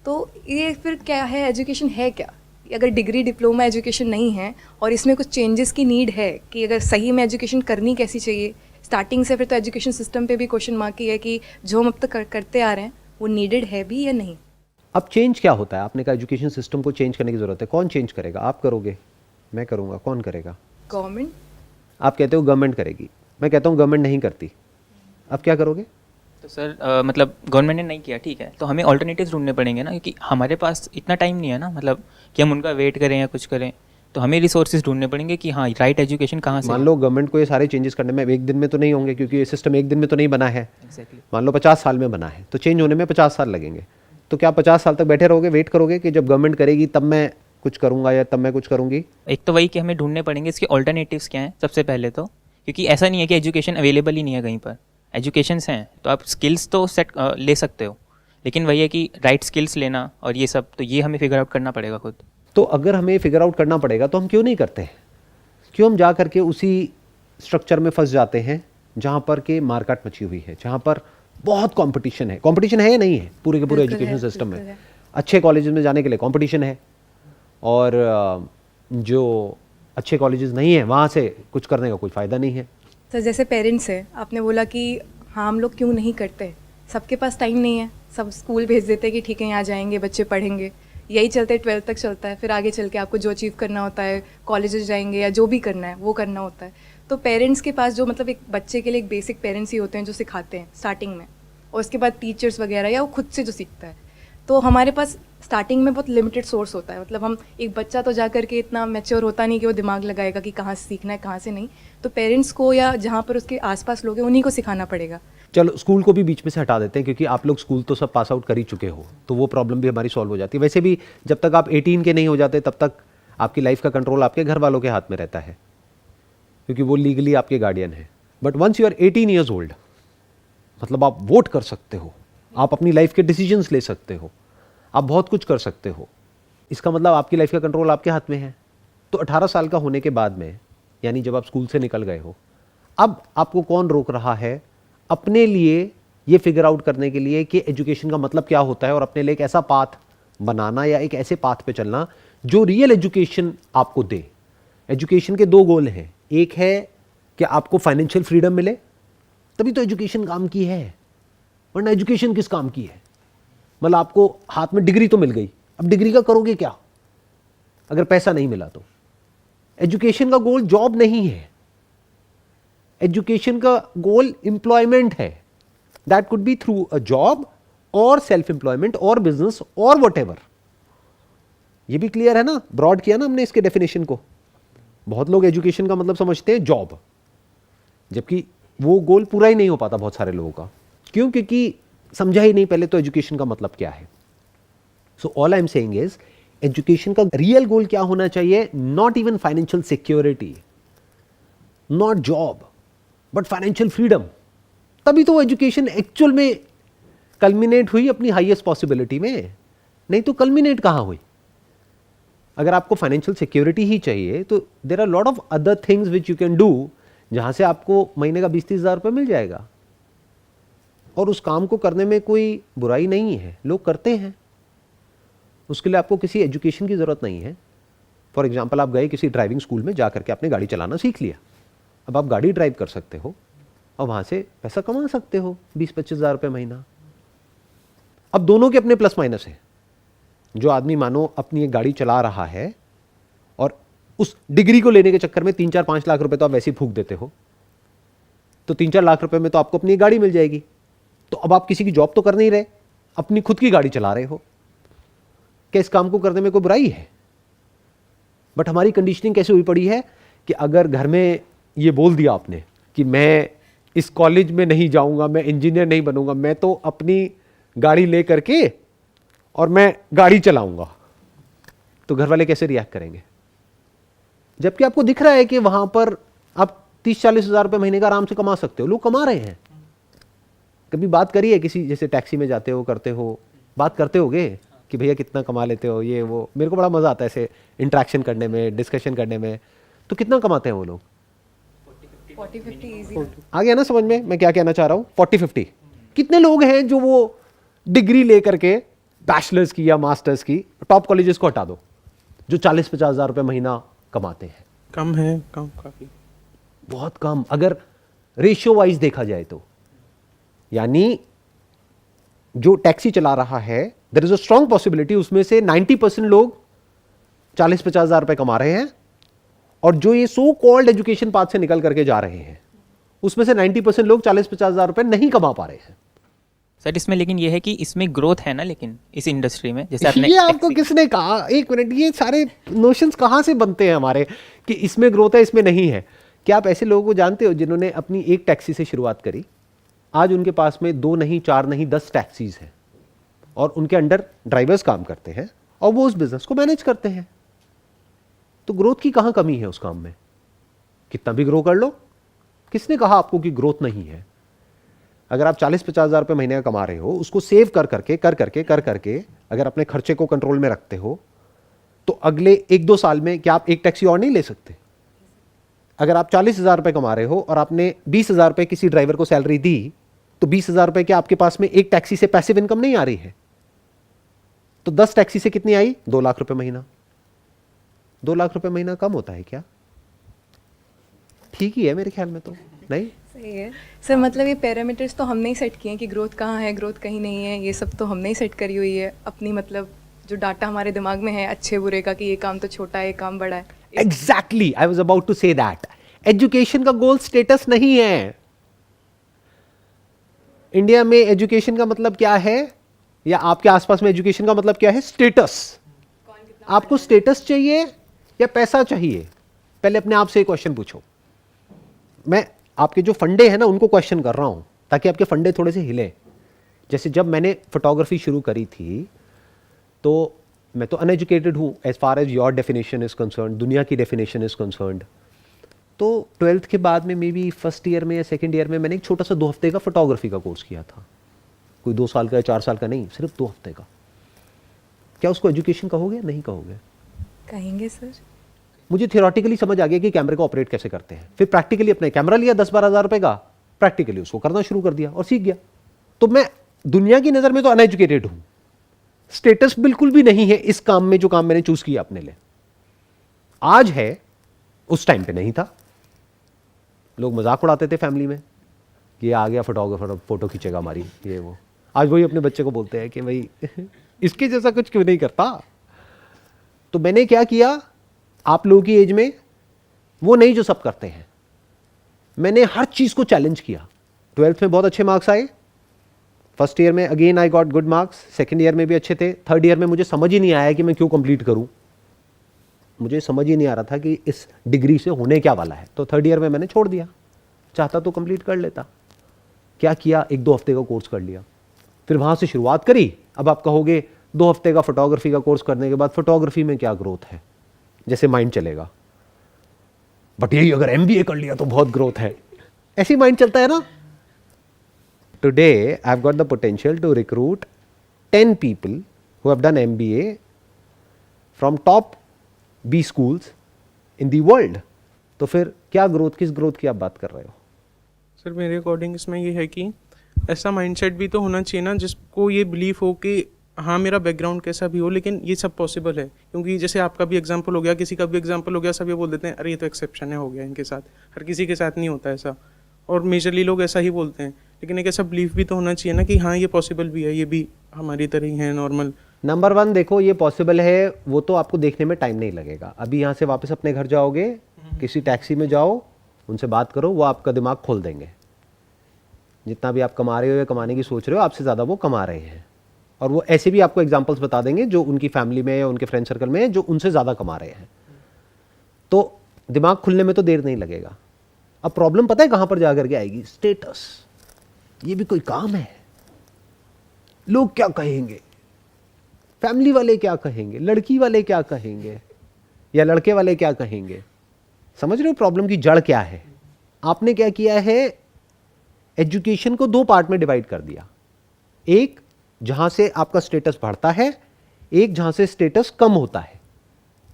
तो ये फिर क्या है, एजुकेशन है क्या? अगर डिग्री डिप्लोमा एजुकेशन नहीं है और इसमें कुछ चेंजेस की नीड है कि अगर सही में एजुकेशन करनी कैसी चाहिए स्टार्टिंग से, फिर तो एजुकेशन सिस्टम पे भी क्वेश्चन मार्क ही है कि जो हम अब तक करते आ रहे हैं वो नीडेड है भी या नहीं। अब चेंज क्या होता है? आपने कहा एजुकेशन सिस्टम को चेंज करने की जरूरत है। कौन चेंज करेगा? आप करोगे, मैं करूँगा, कौन करेगा? गवर्नमेंट। आप कहते हो गवर्नमेंट करेगी, मैं कहता हूँ गवर्नमेंट नहीं करती। अब क्या करोगे? तो सर मतलब गवर्नमेंट ने नहीं किया, ठीक है, तो हमें ऑल्टरनेटिव्स ढूंढने पड़ेंगे ना, क्योंकि हमारे पास इतना टाइम नहीं है ना, मतलब कि हम उनका वेट करें या कुछ करें। तो हमें रिसोर्सेज ढूंढने पड़ेंगे कि हाँ राइट एजुकेशन कहाँ से। मान लो गवर्नमेंट को ये सारे चेंजेस करने में एक दिन में तो नहीं होंगे, क्योंकि ये सिस्टम एक दिन में तो नहीं बना है। एग्जैक्टली। मान लो 50 साल में बना है, तो चेंज होने में 50 साल लगेंगे। तो क्या 50 साल तक बैठे रहोगे, वेट करोगे कि जब गवर्नमेंट करेगी तब मैं कुछ करूँगा या तब मैं कुछ करूँगी? एक तो वही कि हमें ढूंढने पड़ेंगे इसके ऑल्टरनेटिव्स क्या हैं सबसे पहले तो, क्योंकि ऐसा नहीं है कि एजुकेशन अवेलेबल ही नहीं है कहीं पर, एजुकेशंस हैं तो आप स्किल्स तो सेट ले सकते हो, लेकिन वही है कि राइट स्किल्स लेना और ये सब, तो ये हमें फिगर आउट करना पड़ेगा खुद। तो अगर हमें फिगर आउट करना पड़ेगा तो हम क्यों नहीं करते हैं? क्यों हम जा करके उसी स्ट्रक्चर में फंस जाते हैं जहाँ पर के मार्केट मची हुई है, जहाँ पर बहुत कंपटीशन है। कंपटीशन है या नहीं है पूरे के पूरे बिल्कुल एजुकेशन है, सिस्टम बिल्कुल में? है। अच्छे कॉलेजेस में जाने के लिए कंपटीशन है, और जो अच्छे कॉलेजेस नहीं है वहाँ से कुछ करने का कोई फ़ायदा नहीं है। सर जैसे पेरेंट्स है, आपने बोला कि हाँ हम लोग क्यों नहीं करते, सबके पास टाइम नहीं है, सब स्कूल भेज देते हैं कि ठीक है यहाँ जाएंगे बच्चे पढ़ेंगे, यही चलते 12th तक चलता है, फिर आगे चल के आपको जो अचीव करना होता है कॉलेजेस जाएंगे या जो भी करना है वो करना होता है। तो पेरेंट्स के पास जो मतलब एक बच्चे के लिए एक बेसिक पेरेंट्स ही होते हैं जो सिखाते हैं स्टार्टिंग में, और उसके बाद टीचर्स वगैरह या वो खुद से जो सीखता है। तो हमारे पास स्टार्टिंग में बहुत लिमिटेड सोर्स होता है, मतलब हम एक बच्चा तो जा कर के इतना मैच्योर होता नहीं कि वो दिमाग लगाएगा कि कहाँ से सीखना है कहाँ से नहीं, तो पेरेंट्स को या जहाँ पर उसके आसपास लोग हैं उन्हीं को सिखाना पड़ेगा। चलो स्कूल को भी बीच में से हटा देते हैं, क्योंकि आप लोग स्कूल तो सब पास आउट कर ही चुके हो, तो वो प्रॉब्लम भी हमारी सॉल्व हो जाती है। वैसे भी जब तक आप 18 के नहीं हो जाते तब तक आपकी लाइफ का कंट्रोल आपके घर वालों के हाथ में रहता है, क्योंकि वो लीगली आपके गार्डियन है। But once you are 18 years old, मतलब आप वोट कर सकते हो, आप अपनी लाइफ के डिसीजंस ले सकते हो, आप बहुत कुछ कर सकते हो। इसका मतलब आपकी लाइफ का कंट्रोल आपके हाथ में है। तो 18 साल का होने के बाद में, यानी जब आप स्कूल से निकल गए हो, अब आपको कौन रोक रहा है अपने लिए ये फिगर आउट करने के लिए कि एजुकेशन का मतलब क्या होता है, और अपने लिए एक ऐसा पाथ बनाना या एक ऐसे पाथ पे चलना जो रियल एजुकेशन आपको दे। एजुकेशन के दो गोल हैं, एक है कि आपको फाइनेंशियल फ्रीडम मिले, तभी तो एजुकेशन काम की है, वरना एजुकेशन किस काम की है? मतलब आपको हाथ में डिग्री तो मिल गई, अब डिग्री का करोगे क्या अगर पैसा नहीं मिला तो? एजुकेशन का गोल जॉब नहीं है, एजुकेशन का गोल एम्प्लॉयमेंट है। That could be through a job और सेल्फ एम्प्लॉयमेंट और बिजनेस और व्हाटएवर। ये भी क्लियर है ना? ब्रॉड किया ना हमने इसके डेफिनेशन को। बहुत लोग एजुकेशन का मतलब समझते हैं जॉब, जबकि वो गोल पूरा ही नहीं हो पाता बहुत सारे लोगों का। क्यों? क्योंकि समझा ही नहीं पहले तो एजुकेशन का मतलब क्या है। So all I am saying is, education का रियल गोल क्या होना चाहिए? Not even financial security, not job, but financial freedom. तभी तो एजुकेशन एक्चुअल में कल्मिनेट हुई अपनी हाईएस्ट पॉसिबिलिटी में, नहीं तो कल्मिनेट कहां हुई? अगर आपको फाइनेंशियल सिक्योरिटी ही चाहिए तो there are lot of other things which you can do, जहां से आपको महीने का 20-30 हज़ार रुपये मिल जाएगा, और उस काम को करने में कोई बुराई नहीं है, लोग करते हैं। उसके लिए आपको किसी एजुकेशन की ज़रूरत नहीं है। फॉर एग्जाम्पल, आप गए किसी ड्राइविंग स्कूल में, जा करके आपने गाड़ी चलाना सीख लिया, अब आप गाड़ी ड्राइव कर सकते हो और वहाँ से पैसा कमा सकते हो 20-25 हज़ार रुपये महीना। अब दोनों के अपने प्लस माइनस हैं। जो आदमी मानो अपनी एक गाड़ी चला रहा है और उस डिग्री को लेने के चक्कर में 3-4-5 लाख रुपए तो आप वैसे ही फूंक देते हो, तो 3-4 लाख रुपए में तो आपको अपनी गाड़ी मिल जाएगी। तो अब आप किसी की जॉब तो कर नहीं रहे, अपनी खुद की गाड़ी चला रहे हो। क्या इस काम को करने में कोई बुराई है? बट हमारी कंडीशनिंग कैसे हुई पड़ी है कि अगर घर में ये बोल दिया आपने कि मैं इस कॉलेज में नहीं जाऊंगा, मैं इंजीनियर नहीं बनूंगा, मैं तो अपनी गाड़ी ले करके और मैं गाड़ी चलाऊंगा, तो घर वाले कैसे रिएक्ट करेंगे? जबकि आपको दिख रहा है कि वहां पर आप 30-40 हज़ार रुपये महीने का आराम से कमा सकते हो, लोग कमा रहे हैं। कभी बात करिए किसी, जैसे टैक्सी में जाते हो, करते हो, बात करते होगे कि भैया कितना कमा लेते हो, ये वो। मेरे को बड़ा मजा आता है ऐसे इंटरेक्शन करने में, डिस्कशन करने में। तो कितना कमाते हैं वो लोग? 40-50 इजी। आ गया ना समझ में मैं क्या कहना चाह रहा हूँ? 40-50 कितने लोग हैं जो वो डिग्री लेकर के, बैचलर्स की या मास्टर्स की, टॉप कॉलेजेस को हटा दो, जो 40-50 हज़ार रुपये महीना कमाते हैं? कम है, कम, काफ़ी बहुत कम, अगर रेशियो वाइज देखा जाए तो। यानी जो टैक्सी चला रहा है, there is a strong possibility उसमें से 90% लोग 40-50 हज़ार रुपये कमा रहे हैं, और जो ये सो कॉल्ड एजुकेशन पाथ से निकल करके जा रहे हैं, उसमें से 90% लोग 40-50 हज़ार रुपये नहीं कमा पा रहे हैं। सर इसमें लेकिन ये है कि इसमें ग्रोथ है ना, लेकिन इस इंडस्ट्री में जैसे आपने ये आपको किसने कहा? एक मिनट, ये सारे नोशंस कहाँ से बनते हैं हमारे कि इसमें ग्रोथ है इसमें नहीं है? क्या आप ऐसे लोगों को जानते हो जिन्होंने अपनी एक टैक्सी से शुरुआत करी, आज उनके पास में 2 नहीं, 4 नहीं, 10 टैक्सीज हैं, और उनके अंडर ड्राइवर्स काम करते हैं और वो उस बिजनेस को मैनेज करते हैं। तो ग्रोथ की कहाँ कमी है उस काम में? कितना भी ग्रो कर लो, किसने कहा आपको कि ग्रोथ नहीं है? अगर आप 40-50 हज़ार रुपये महीने का कमा रहे हो, उसको सेव कर करके अगर अपने खर्चे को कंट्रोल में रखते हो, तो अगले 1-2 साल में क्या आप एक टैक्सी और नहीं ले सकते? अगर आप 40,000 रुपये कमा रहे हो और आपने 20,000 रुपये किसी ड्राइवर को सैलरी दी, तो 20,000 रुपये के आपके पास में एक टैक्सी से पैसिव इनकम नहीं आ रही है, तो 10 टैक्सी से कितनी आई? 2 लाख रुपए महीना। 2 लाख रुपए महीना कम होता है क्या? ठीक ही है मेरे ख्याल में तो। नहीं सही है सर, मतलब ये पैरामीटर्स तो हमने ही सेट किए हैं कि ग्रोथ कहाँ है, ग्रोथ कहीं नहीं है, ये सब तो हमने ही सेट करी हुई है अपनी, मतलब जो डाटा हमारे दिमाग में है अच्छे बुरे का, कि ये काम तो छोटा है, ये काम बड़ा है। Exactly, I was about to say that. Education का गोल स्टेटस नहीं है। इंडिया में एजुकेशन का मतलब क्या है, या आपके आसपास में एजुकेशन का मतलब क्या है? स्टेटस। आपको स्टेटस चाहिए या पैसा चाहिए? पहले अपने आप से एक क्वेश्चन पूछो। मैं आपके जो फंडे हैं ना उनको क्वेश्चन कर रहा हूं, ताकि आपके फंडे थोड़े से हिले। जैसे जब मैंने फोटोग्राफी शुरू करी थी, तो मैं तो अनएजुकेटेड हूं as far as your definition is concerned, दुनिया की डेफिनेशन इज कंसर्न्ड। तो 12th के बाद में मे बी फर्स्ट ईयर में या सेकेंड ईयर में मैंने एक छोटा सा 2 हफ्ते का फोटोग्राफी का कोर्स किया था। कोई 2 साल का या 4 साल का नहीं, सिर्फ 2 हफ्ते का। क्या उसको एजुकेशन कहोगे? नहीं कहोगे। कहेंगे सर। मुझे थियोरेटिकली समझ आ गया कि कैमरे को ऑपरेट कैसे करते हैं। फिर प्रैक्टिकली अपने कैमरा लिया 10-12 हज़ार रुपए का, प्रैक्टिकली उसको करना शुरू कर दिया और सीख गया। तो मैं दुनिया की नज़र में तो अनएजुकेटेड हूं, स्टेटस बिल्कुल भी नहीं है इस काम में जो काम मैंने चूज किया अपने लिए। आज है, उस टाइम पे नहीं था। लोग मजाक उड़ाते थे फैमिली में कि ये आ गया फोटोग्राफर, फोटो खींचेगा हमारी, ये वो। आज वही अपने बच्चे को बोलते हैं कि भाई इसके जैसा कुछ क्यों नहीं करता। तो मैंने क्या किया, आप लोगों की एज में वो नहीं जो सब करते हैं, मैंने हर चीज को चैलेंज किया। 12th में बहुत अच्छे मार्क्स आए, फर्स्ट ईयर में again I got good marks, second year में भी अच्छे थे, थर्ड ईयर में मुझे समझ ही नहीं आया कि मैं क्यों कंप्लीट करूं। मुझे समझ ही नहीं आ रहा था कि इस डिग्री से होने क्या वाला है, तो थर्ड ईयर में मैंने छोड़ दिया। चाहता तो कंप्लीट कर लेता। क्या किया, 1-2 हफ्ते का कोर्स कर लिया, फिर वहां से शुरुआत करी। अब आप कहोगे 2 हफ्ते का फोटोग्राफी का कोर्स करने के बाद फोटोग्राफी में क्या ग्रोथ है, जैसे माइंड चलेगा। बट यही अगर MBA कर लिया तो बहुत ग्रोथ है, ऐसी माइंड चलता है ना। Today I have got the potential to recruit 10 people who have done MBA from top B schools in the world। तो फिर क्या ग्रोथ, किस ग्रोथ की आप बात कर रहे हो? सर मेरे अकॉर्डिंग इसमें ये है कि ऐसा माइंडसेट भी तो होना चाहिए ना जिसको ये बिलीफ हो कि हाँ मेरा बैकग्राउंड कैसा भी हो लेकिन ये सब पॉसिबल है। क्योंकि जैसे आपका भी एग्जांपल हो गया, किसी का भी एग्जांपल हो गया, सब ये बोल देते हैं अरे ये तो एक्सेप्शन है, हो गया इनके साथ। हर किसी के साथ नहीं होता ऐसा, और मेजरली लोग ऐसा ही बोलते हैं। लेकिन एक ऐसा बिलीफ भी तो होना चाहिए ना कि हाँ ये पॉसिबल भी है, ये भी हमारी तरह ही है नॉर्मल। नंबर 1 देखो, ये पॉसिबल है, वो तो आपको देखने में टाइम नहीं लगेगा। अभी यहाँ से वापस अपने घर जाओगे, किसी टैक्सी में जाओ, उनसे बात करो, वो आपका दिमाग खोल देंगे। जितना भी आप कमा रहे हो या कमाने की सोच रहे हो, आपसे ज़्यादा वो कमा रहे हैं। और वो ऐसे भी आपको एग्जांपल्स बता देंगे जो उनकी फैमिली में या उनके फ्रेंड सर्कल में है, जो उनसे ज़्यादा कमा रहे हैं। तो दिमाग खुलने में तो देर नहीं लगेगा। अब प्रॉब्लम पता है कहाँ पर जाकर के आएगी? स्टेटस। ये भी कोई काम है? लोग क्या कहेंगे, फैमिली वाले क्या कहेंगे, लड़की वाले क्या कहेंगे, या लड़के वाले क्या कहेंगे। समझ रहे हो प्रॉब्लम की जड़ क्या है? आपने क्या किया है, एजुकेशन को 2 पार्ट में डिवाइड कर दिया। एक जहां से आपका स्टेटस बढ़ता है, एक जहां से स्टेटस कम होता है।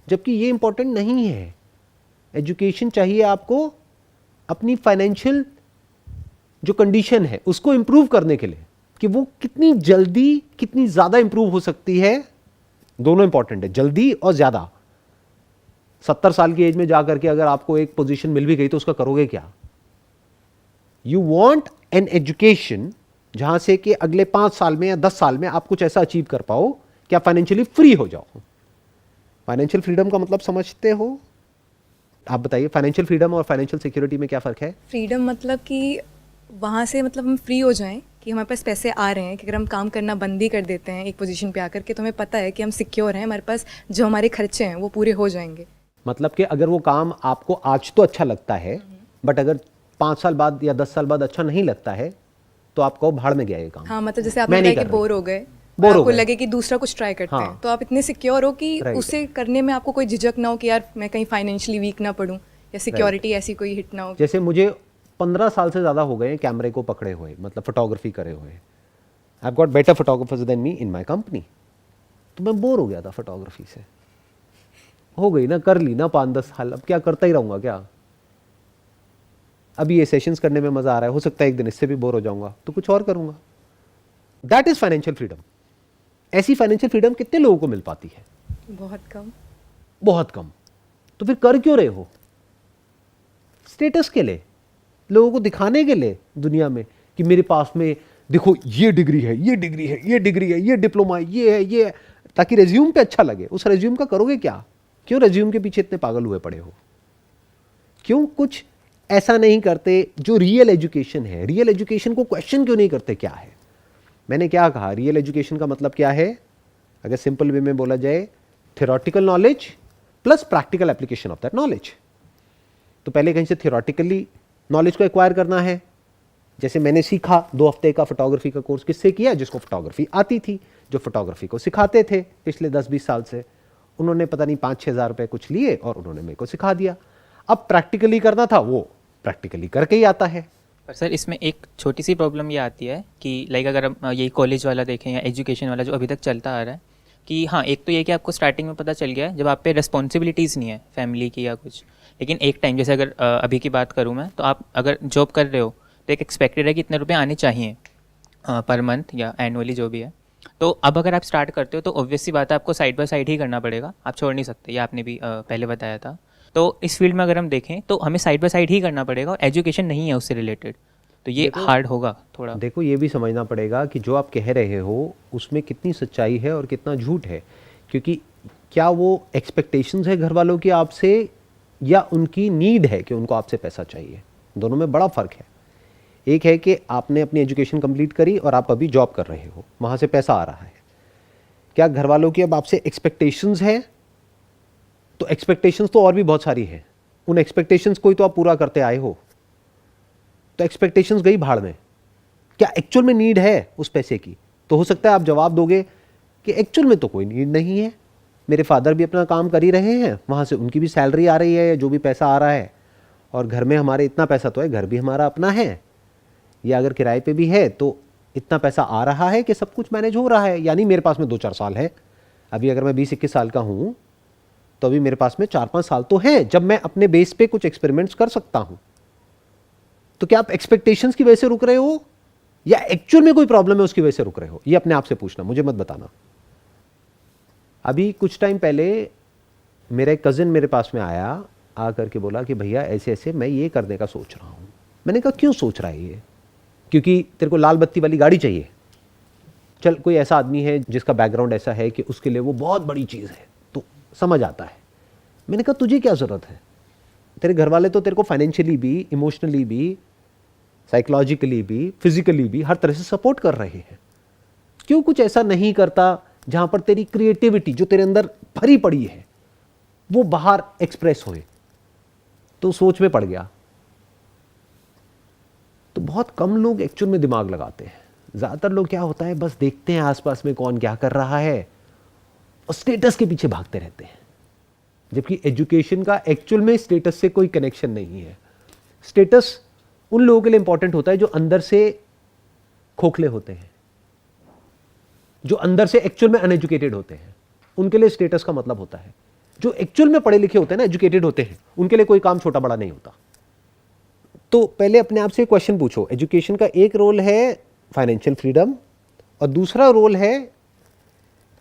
जबकि ये इंपॉर्टेंट नहीं है। एजुकेशन चाहिए आपको अपनी फाइनेंशियल जो कंडीशन है उसको इंप्रूव करने के लिए, कि वो कितनी जल्दी कितनी ज्यादा इंप्रूव हो सकती है। दोनों इंपॉर्टेंट है, जल्दी और ज्यादा। 70 साल की एज में जाकर के अगर आपको एक पोजीशन मिल भी गई तो उसका करोगे क्या? यू वॉन्ट एन एजुकेशन जहां से कि अगले 5 साल में या 10 साल में आप कुछ ऐसा अचीव कर पाओ कि आप फाइनेंशियली फ्री हो जाओ। फाइनेंशियल फ्रीडम का मतलब समझते हो? आप बताइए, फाइनेंशियल फ्रीडम और फाइनेंशियल सिक्योरिटी में क्या फर्क है? फ्रीडम मतलब कि वहाँ से मतलब हम फ्री हो जाएं, कि हमारे पास पैसे आ रहे हैं, कि अगर हम काम करना बंद ही कर देते हैं एक पोजीशन पे आकर के, तो हमें पता है कि हम सिक्योर हैं, हमारे पास जो हमारे खर्चे हैं वो पूरे हो जाएंगे। मतलब कि अगर वो काम आपको आज तो अच्छा लगता है, बट अगर 5 साल बाद या 10 साल बाद अच्छा नहीं लगता है, तो आप कहो भाड़ में गया ये काम। हाँ, मतलब जैसे आपने बताया कि बोर हो गए, बोर हो आपको गए। लगे कि दूसरा कुछ ट्राई करते हाँ। हैं, तो आप इतने सिक्योर हो कि Right. उसे करने में आपको कोई झिझक ना हो कि यार मैं कहीं फाइनेंशियली वीक ना पड़ूं या सिक्योरिटी ऐसी कोई हिट ना हो। जैसे मुझे 15 साल से ज़्यादा हो गए कैमरे को पकड़े हुए, मतलब फोटोग्राफी करे हुए। I got better photographers than me in my company. तो मैं बोर हो गया था फोटोग्राफी से, हो गई ना, कर ली ना 5-10 साल, अब क्या करता ही रहूँगा क्या। अभी ये सेशंस करने में मज़ा आ रहा है, हो सकता है एक दिन इससे भी बोर हो जाऊँगा तो कुछ और करूँगा। That is financial freedom. ऐसी फाइनेंशियल फ्रीडम कितने लोगों को मिल पाती है? बहुत कम। बहुत कम। तो फिर कर क्यों रहे हो? स्टेटस के लिए, लोगों को दिखाने के लिए दुनिया में कि मेरे पास में देखो ये डिग्री है, ये डिग्री है, ये डिग्री है, ये डिप्लोमा है, ये है, ताकि रेज्यूम पे अच्छा लगे। उस रेज्यूम का करोगे क्या? क्यों रेज्यूम के पीछे इतने पागल हुए पड़े हो? क्यों कुछ ऐसा नहीं करते जो रियल एजुकेशन है? रियल एजुकेशन को क्वेश्चन क्यों नहीं करते? क्या है? मैंने क्या कहा, रियल एजुकेशन का मतलब क्या है? अगर सिंपल वे में बोला जाए, theoretical knowledge plus practical application of that knowledge. तो पहले कहीं से थियोरेटिकली नॉलेज को एक्वायर करना है। जैसे मैंने सीखा 2 हफ्ते का फोटोग्राफी का कोर्स किससे किया? जिसको फोटोग्राफी आती थी, जो फोटोग्राफी को सिखाते थे पिछले 10-20 साल से। उन्होंने पता नहीं 5-6 हज़ार रुपये कुछ लिए और उन्होंने मेरे को सिखा दिया। अब प्रैक्टिकली करना था, वो प्रैक्टिकली करके ही आता है। पर सर इसमें एक छोटी सी प्रॉब्लम ये आती है कि लाइक अगर हम यही कॉलेज वाला देखें या एजुकेशन वाला जो अभी तक चलता आ रहा है कि हाँ, एक तो ये कि आपको स्टार्टिंग में पता चल गया है जब आप पे रिस्पॉन्सिबिलिटीज़ नहीं है फैमिली की या कुछ, लेकिन एक टाइम जैसे अगर अभी की बात करूँ मैं, तो आप अगर जॉब कर रहे हो तो एक एक्सपेक्टेड है कि इतने रुपए आने चाहिए पर मंथ या एनुअली जो भी है। तो अब अगर आप स्टार्ट करते हो तो ऑब्वियस सी बात है आपको साइड बाय साइड ही करना पड़ेगा, आप छोड़ नहीं सकते, ये आपने भी पहले बताया था। तो इस फील्ड में अगर हम देखें तो हमें साइड बाय साइड ही करना पड़ेगा और एजुकेशन नहीं है उससे रिलेटेड, तो ये हार्ड होगा थोड़ा। देखो, ये भी समझना पड़ेगा कि जो आप कह रहे हो उसमें कितनी सच्चाई है और कितना झूठ है। क्योंकि क्या वो एक्सपेक्टेशंस है घर वालों की आपसे, या उनकी नीड है कि उनको आपसे पैसा चाहिए? दोनों में बड़ा फ़र्क है। एक है कि आपने अपनी एजुकेशन कंप्लीट करी और आप अभी जॉब कर रहे हो, वहाँ से पैसा आ रहा है। क्या घर वालों की अब आपसे एक्सपेक्टेशंस है? तो एक्सपेक्टेशंस तो और भी बहुत सारी है, उन एक्सपेक्टेशंस को ही तो आप पूरा करते आए हो। तो एक्सपेक्टेशंस गई भाड़ में। क्या एक्चुअल में नीड है उस पैसे की? तो हो सकता है आप जवाब दोगे कि एक्चुअल में तो कोई नीड नहीं है, मेरे फादर भी अपना काम कर ही रहे हैं, वहाँ से उनकी भी सैलरी आ रही है, जो भी पैसा आ रहा है, और घर में हमारे इतना पैसा तो है, घर भी हमारा अपना है, या अगर किराए पे भी है तो इतना पैसा आ रहा है कि सब कुछ मैनेज हो रहा है। यानी मेरे पास में 2-4 साल है। अभी अगर मैं 20-21 साल का हूँ तो अभी मेरे पास में 4-5 साल तो हैं जब मैं अपने बेस पे कुछ एक्सपेरिमेंट्स कर सकता हूँ। तो क्या आप एक्सपेक्टेशंस की वजह से रुक रहे हो या एक्चुअल में कोई प्रॉब्लम है उसकी वजह से रुक रहे हो? ये अपने आप से पूछना, मुझे मत बताना। अभी कुछ टाइम पहले मेरा एक कज़न मेरे पास में आया, आ करके बोला कि भैया ऐसे ऐसे मैं ये करने का सोच रहा हूँ। मैंने कहा क्यों सोच रहा है ये? क्योंकि तेरे को लाल बत्ती वाली गाड़ी चाहिए। चल, कोई ऐसा आदमी है जिसका बैकग्राउंड ऐसा है कि उसके लिए वो बहुत बड़ी चीज़ है, तो समझ आता है। मैंने कहा तुझे क्या ज़रूरत है? तेरे घर वाले तो तेरे को फाइनेंशियली भी, इमोशनली भी, साइकोलॉजिकली भी, फिजिकली भी हर तरह से सपोर्ट कर रहे हैं। क्यों कुछ ऐसा नहीं करता जहां पर तेरी क्रिएटिविटी जो तेरे अंदर भरी पड़ी है वो बाहर एक्सप्रेस होए? तो सोच में पड़ गया। तो बहुत कम लोग एक्चुअल में दिमाग लगाते हैं। ज़्यादातर लोग क्या होता है, बस देखते हैं आसपास में कौन क्या कर रहा है और स्टेटस के पीछे भागते रहते हैं। जबकि एजुकेशन का एक्चुअल में स्टेटस से कोई कनेक्शन नहीं है। स्टेटस उन लोगों के लिए इंपॉर्टेंट होता है जो अंदर से खोखले होते हैं, जो अंदर से एक्चुअल में अनएजुकेटेड होते हैं, उनके लिए स्टेटस का मतलब होता है। जो एक्चुअल में पढ़े लिखे होते हैं ना, एजुकेटेड होते हैं, उनके लिए कोई काम छोटा बड़ा नहीं होता। तो पहले अपने आप से क्वेश्चन पूछो, एजुकेशन का एक रोल है फाइनेंशियल फ्रीडम और दूसरा रोल है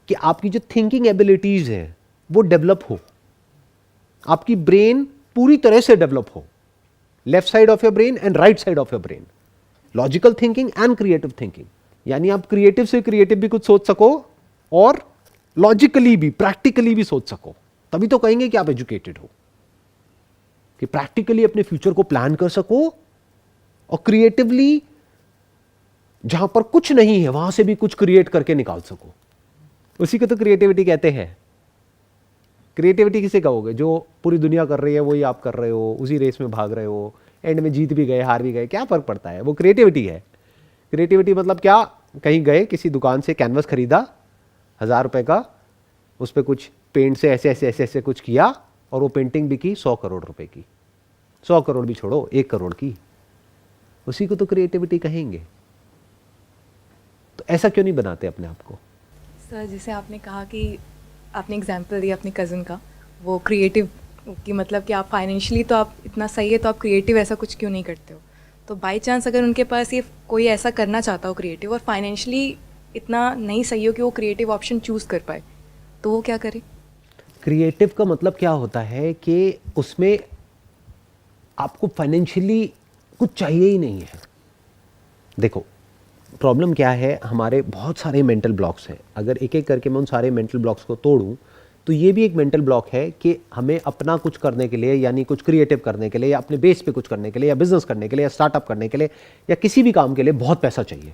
कि आपकी जो थिंकिंग एबिलिटीज है वो डेवलप हो, आपकी ब्रेन पूरी तरह से डेवलप हो, left side of your brain and right side of your brain, logical thinking and creative thinking. यानी आप क्रिएटिव से क्रिएटिव भी कुछ सोच सको और लॉजिकली भी, प्रैक्टिकली भी सोच सको, तभी तो कहेंगे कि आप एजुकेटेड हो। कि प्रैक्टिकली अपने फ्यूचर को प्लान कर सको और क्रिएटिवली जहां पर कुछ नहीं है वहां से भी कुछ क्रिएट करके निकाल सको। उसी को तो क्रिएटिविटी कहते हैं। क्रिएटिविटी किसे कहोगे? जो पूरी दुनिया कर रही है वही आप कर रहे हो, उसी रेस में भाग रहे हो, एंड में जीत भी गए हार भी गए, क्या फर्क पड़ता है? वो क्रिएटिविटी है। क्रिएटिविटी मतलब क्या? कहीं गए, किसी दुकान से कैनवस खरीदा 1000 रुपये का, उस पर कुछ पेंट से ऐसे ऐसे ऐसे ऐसे कुछ किया और वो पेंटिंग बिकी 100 करोड़ रुपए की। 100 करोड़ भी छोड़ो, 1 करोड़ की। उसी को तो क्रिएटिविटी कहेंगे। तो ऐसा क्यों नहीं बनाते अपने आप को? सर जैसे आपने कहा कि आपने एग्जांपल दिया अपने कज़न का, वो क्रिएटिव कि मतलब कि आप फाइनेंशियली तो आप इतना सही है तो आप क्रिएटिव ऐसा कुछ क्यों नहीं करते हो। तो बाई चांस अगर उनके पास ये कोई ऐसा करना चाहता हो क्रिएटिव और फाइनेंशियली इतना नहीं सही हो कि वो क्रिएटिव ऑप्शन चूज़ कर पाए, तो वो क्या करे? क्रिएटिव का मतलब क्या होता है कि उसमें आपको फाइनेंशियली कुछ चाहिए ही नहीं है। देखो प्रॉब्लम क्या है, हमारे बहुत सारे मेंटल ब्लॉक्स हैं। अगर एक एक करके मैं उन सारे मेंटल ब्लॉक्स को तोड़ूं तो ये भी एक मेंटल ब्लॉक है कि हमें अपना कुछ करने के लिए, यानी कुछ क्रिएटिव करने के लिए, या अपने बेस पे कुछ करने के लिए, या बिजनेस करने के लिए, या स्टार्टअप करने के लिए, या किसी भी काम के लिए बहुत पैसा चाहिए।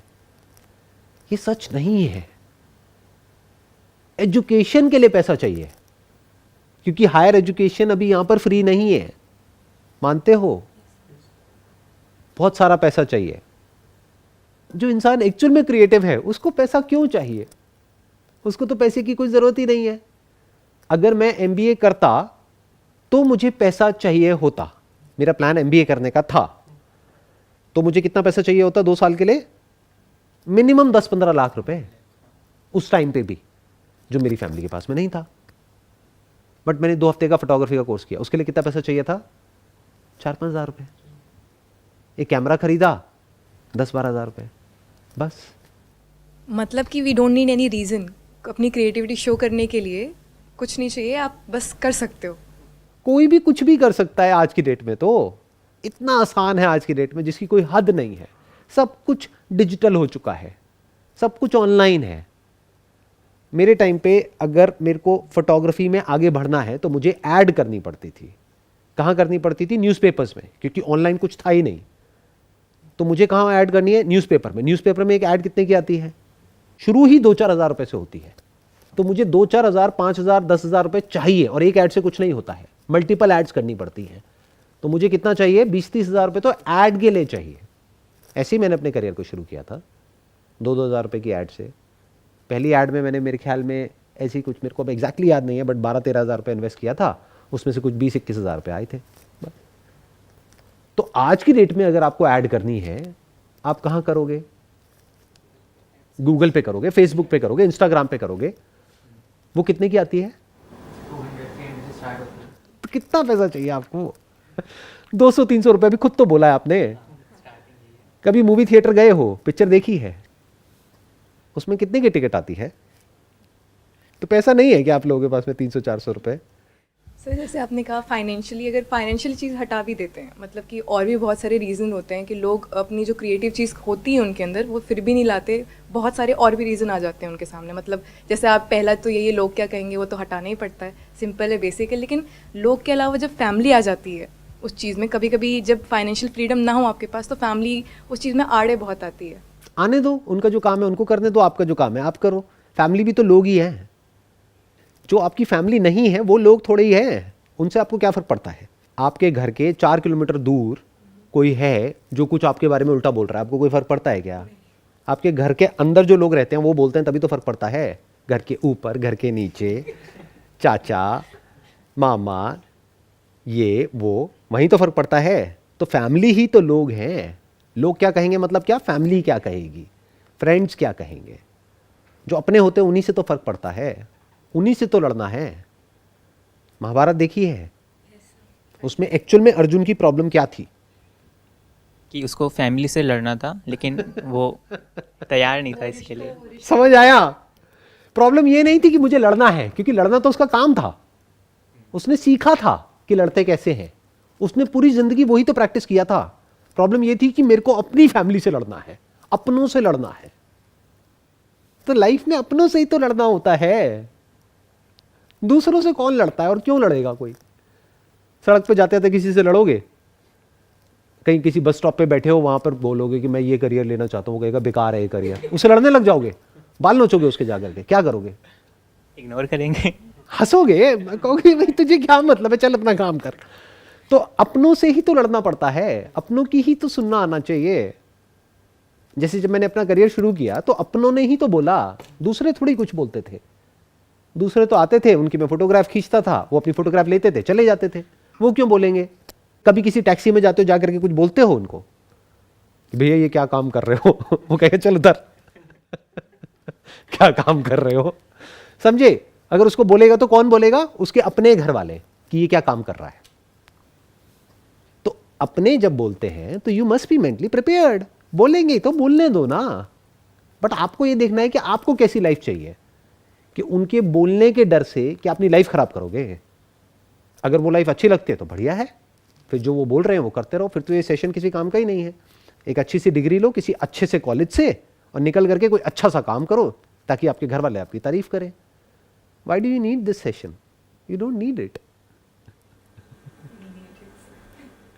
ये सच नहीं है। एजुकेशन के लिए पैसा चाहिए, क्योंकि हायर एजुकेशन अभी यहां पर फ्री नहीं है, मानते हो? बहुत सारा पैसा चाहिए। जो इंसान एक्चुअल में क्रिएटिव है उसको पैसा क्यों चाहिए? उसको तो पैसे की कोई जरूरत ही नहीं है। अगर मैं एमबीए करता तो मुझे पैसा चाहिए होता। मेरा प्लान एमबीए करने का था, तो मुझे कितना पैसा चाहिए होता 2 साल के लिए? मिनिमम 10-15 लाख रुपए उस टाइम पे भी, जो मेरी फैमिली के पास में नहीं था। बट मैंने 2 हफ्ते का फोटोग्राफी का कोर्स किया, उसके लिए कितना पैसा चाहिए था? 4-5 हज़ार रुपए। एक कैमरा खरीदा 10-12 हज़ार रुपए, बस। मतलब कि we don't need any reason अपनी क्रिएटिविटी शो करने के लिए, कुछ नहीं चाहिए, आप बस कर सकते हो। कोई भी कुछ भी कर सकता है आज की डेट में। तो इतना आसान है आज की डेट में जिसकी कोई हद नहीं है। सब कुछ डिजिटल हो चुका है, सब कुछ ऑनलाइन है। मेरे टाइम पे अगर मेरे को फोटोग्राफी में आगे बढ़ना है तो मुझे ऐड करनी पड़ती थी। कहाँ करनी पड़ती थी? न्यूज़पेपर्स में, क्योंकि ऑनलाइन कुछ था ही नहीं। तो मुझे कहाँ ऐड करनी है? न्यूज़पेपर में। न्यूज़पेपर में एक ऐड कितने की आती है? शुरू ही 2-4 हज़ार रुपए से होती है। तो मुझे 2-4 हज़ार, 5 हज़ार, 10 हज़ार रुपए चाहिए, और एक ऐड से कुछ नहीं होता है, मल्टीपल एड्स करनी पड़ती हैं। तो मुझे कितना चाहिए? 20-30 हज़ार रुपए तो ऐड के लिए चाहिए। ऐसे ही मैंने अपने करियर को शुरू किया था, 2-2 हज़ार रुपए की ऐड से। पहली ऐड में मैंने, मेरे ख्याल में ऐसी कुछ, मेरे को अब एग्जैक्टली याद नहीं है, बट 12-13 हज़ार रुपये इन्वेस्ट किया था। उसमें से कुछ 20-21 हज़ार रुपये आए थे। तो आज की डेट में अगर आपको ऐड करनी है, आप कहाँ करोगे? गूगल पे करोगे, फेसबुक पे करोगे, इंस्टाग्राम पे करोगे। वो कितने की आती है? तो कितना पैसा चाहिए आपको? 200-300 रुपए भी खुद तो बोला है आपने। कभी मूवी थिएटर गए हो, पिक्चर देखी है? उसमें कितने की टिकट आती है? तो पैसा नहीं है कि आप लोगों के पास में 300-400 रुपए? सर जैसे आपने कहा फाइनेंशियली, अगर फाइनेंशियल चीज़ हटा भी देते हैं, मतलब कि और भी बहुत सारे रीज़न होते हैं कि लोग अपनी जो क्रिएटिव चीज़ होती है उनके अंदर वो फिर भी नहीं लाते। बहुत सारे और भी रीज़न आ जाते हैं उनके सामने। मतलब जैसे आप पहला तो ये लोग क्या कहेंगे, वो तो हटाना ही पड़ता है, सिंपल है, बेसिक है। लेकिन लोग के अलावा जब फैमिली आ जाती है उस चीज़ में, कभी कभी जब फाइनेंशियल फ्रीडम ना हो आपके पास तो फैमिली उस चीज़ में आड़े बहुत आती है। आने दो, उनका जो काम है उनको करने दो, आपका जो काम है आप करो। फैमिली भी तो लोग ही हैं। जो आपकी फैमिली नहीं है वो लोग थोड़े ही हैं, उनसे आपको क्या फ़र्क पड़ता है? आपके घर के 4 किलोमीटर दूर कोई है जो कुछ आपके बारे में उल्टा बोल रहा है, आपको कोई फ़र्क पड़ता है क्या? आपके घर के अंदर जो लोग रहते हैं वो बोलते हैं, तभी तो फ़र्क पड़ता है। घर के ऊपर, घर के नीचे, चाचा, मामा, ये वो, वहीं तो फ़र्क पड़ता है। तो फैमिली ही तो लोग हैं। लोग क्या कहेंगे मतलब क्या? फैमिली क्या कहेगी, फ्रेंड्स क्या कहेंगे? जो अपने होते हैं उन्हीं से तो फ़र्क पड़ता है, उन्हीं से तो लड़ना है। महाभारत देखी है? उसमें एक्चुअल में अर्जुन की प्रॉब्लम क्या थी? कि उसको फैमिली से लड़ना था, लेकिन वो तैयार नहीं था इसके लिए। समझ आया? प्रॉब्लम ये नहीं थी कि मुझे लड़ना है, क्योंकि लड़ना तो उसका काम था। उसने सीखा था कि लड़ते कैसे हैं। उसने पूरी जिंदगी वही तो प्रैक्टिस किया था। प्रॉब्लम ये थी कि मेरे को अपनी फैमिली से लड़ना है, अपनों से लड़ना है। तो लाइफ में अपनों से ही तो लड़ना होता है, दूसरों से कौन लड़ता है? और क्यों लड़ेगा कोई? सड़क पे जाते जाते किसी से लड़ोगे? कहीं किसी बस स्टॉप पे बैठे हो, वहां पर बोलोगे कि मैं ये करियर लेना चाहता हूँ, कहेगा बेकार है ये करियर, उससे लड़ने लग जाओगे, बाल नोचोगे उसके जाकर के, क्या करोगे? इग्नोर करेंगे, हंसोगे, कहोगे भाई तुझे क्या मतलब है, चल अपना काम कर। तो अपनों से ही तो लड़ना पड़ता है, अपनों की ही तो सुनना आना चाहिए। जैसे जब मैंने अपना करियर शुरू किया तो अपनों ने ही तो बोला, दूसरे थोड़ी कुछ बोलते थे। दूसरे तो आते थे, उनकी मैं फोटोग्राफ खींचता था, वो अपनी फोटोग्राफ लेते थे, चले जाते थे। वो क्यों बोलेंगे? कभी किसी टैक्सी में जाते हो, जाकर के कुछ बोलते हो उनको कि भैया ये क्या काम कर रहे हो? वो कहेंगे चल उधर। क्या काम कर रहे हो? समझे? अगर उसको बोलेगा तो कौन बोलेगा? उसके अपने घर वाले, कि ये क्या काम कर रहा है। तो अपने जब बोलते हैं तो you must be mentally prepared. बोलेंगे तो बोलने दो ना, बट आपको ये देखना है कि आपको कैसी लाइफ चाहिए, कि उनके बोलने के डर से कि अपनी लाइफ खराब करोगे। अगर वो लाइफ अच्छी लगती है तो बढ़िया है, फिर जो वो बोल रहे हैं वो करते रहो। फिर तो ये सेशन किसी काम का ही नहीं है। एक अच्छी सी डिग्री लो किसी अच्छे से कॉलेज से और निकल करके कोई अच्छा सा काम करो ताकि आपके घर वाले आपकी तारीफ करें। Why do you need this session? You don't need it.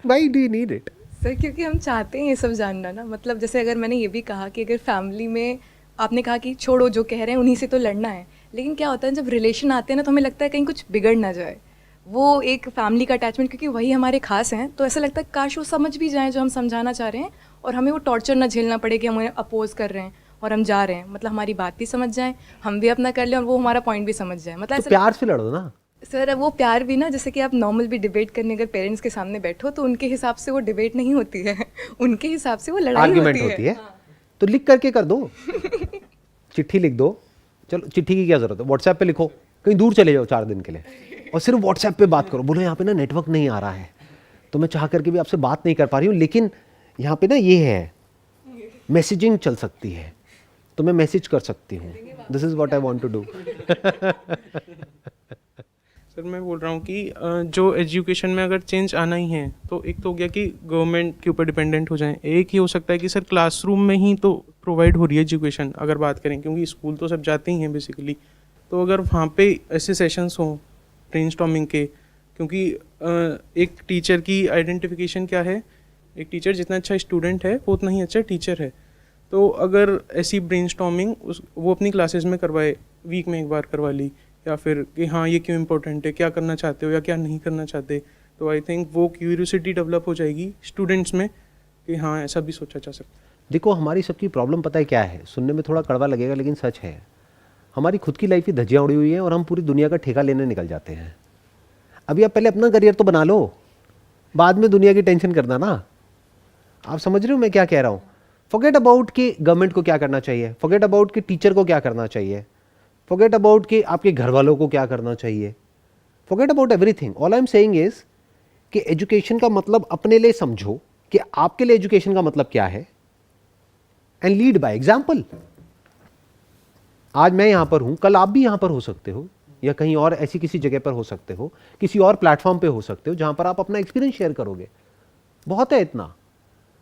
Why do you need it? Sir क्योंकि हम चाहते हैं ये सब जानना ना, मतलब जैसे अगर मैंने ये भी कहा कि अगर फैमिली में आपने कहा कि छोड़ो जो कह रहे हैं उन्हीं से तो लड़ना है, लेकिन क्या होता है जब रिलेशन आते हैं ना तो हमें लगता है कहीं कुछ बिगड़ ना जाए। वो एक फैमिली का अटैचमेंट, क्योंकि वही हमारे खास हैं, तो ऐसा लगता है काश वो समझ भी जाएं जो हम समझाना चाह रहे हैं और हमें वो टॉर्चर ना झेलना पड़े कि हम उन्हें अपोज कर रहे हैं और हम जा रहे हैं। मतलब हमारी बात भी समझ जाएं, हम भी अपना कर लें और वो हमारा पॉइंट भी समझ जाए। मतलब तो प्यार से लड़ो ना। सर वो प्यार भी ना, जैसे कि आप नॉर्मल भी डिबेट करने अगर पेरेंट्स के सामने बैठो तो उनके हिसाब से वो डिबेट नहीं होती है, उनके हिसाब से वो लड़ाई आर्ग्यूमेंट होती है। तो लिख करके कर दो, चिट्ठी लिख दो। चलो चिट्ठी की क्या जरूरत है, व्हाट्सएप पे लिखो। कहीं दूर चले जाओ 4 दिन के लिए और सिर्फ व्हाट्सएप पे बात करो। बोलो यहाँ पे ना नेटवर्क नहीं आ रहा है, तो मैं चाह करके भी आपसे बात नहीं कर पा रही हूँ, लेकिन यहाँ पे ना ये है, मैसेजिंग चल सकती है तो मैं मैसेज कर सकती हूँ। This is what I want to do. Sir मैं बोल रहा हूँ कि जो एजुकेशन में अगर चेंज आना ही है तो एक तो हो गया कि गवर्नमेंट के ऊपर डिपेंडेंट हो जाएं। एक ही हो सकता है कि सर क्लासरूम में ही तो प्रोवाइड हो रही है एजुकेशन अगर बात करें, क्योंकि स्कूल तो सब जाते ही हैं बेसिकली। तो अगर वहाँ पे ऐसे सेशंस हों ब्रेनस्टॉर्मिंग के, क्योंकि एक टीचर की आइडेंटिफिकेशन क्या है, एक टीचर जितना अच्छा स्टूडेंट है वो उतना ही अच्छा टीचर है। तो अगर ऐसी ब्रेनस्टॉर्मिंग वो अपनी क्लासेस में करवाए, वीक में एक बार करवा ली, या फिर कि हाँ ये क्यों इम्पोर्टेंट है, क्या करना चाहते हो या क्या नहीं करना चाहते, तो आई थिंक वो क्यूरियोसिटी डेवलप हो जाएगी स्टूडेंट्स में कि हाँ ऐसा भी सोचा जा सकता है। देखो हमारी सबकी प्रॉब्लम पता है क्या है, सुनने में थोड़ा कड़वा लगेगा लेकिन सच है। हमारी खुद की लाइफ की धज्जियाँ उड़ी हुई हैं और हम पूरी दुनिया का ठेका लेने निकल जाते हैं। अभी आप पहले अपना करियर तो बना लो, बाद में दुनिया की टेंशन करना ना। आप समझ रहे हो मैं क्या कह रहा हूँ? फॉरगेट अबाउट कि गवर्नमेंट को क्या करना चाहिए, फॉरगेट अबाउट कि टीचर को क्या करना चाहिए, फॉरगेट अबाउट कि आपके घर वालों को क्या करना चाहिए, forget about everything. All I am saying is कि एजुकेशन का मतलब अपने लिए समझो कि आपके लिए एजुकेशन का मतलब क्या है, एंड लीड बाय एग्जाम्पल। आज मैं यहां पर हूं, कल आप भी यहां पर हो सकते हो, या कहीं और ऐसी किसी जगह पर हो सकते हो, किसी और प्लेटफॉर्म पे हो सकते हो जहां पर आप अपना एक्सपीरियंस शेयर करोगे। बहुत है इतना।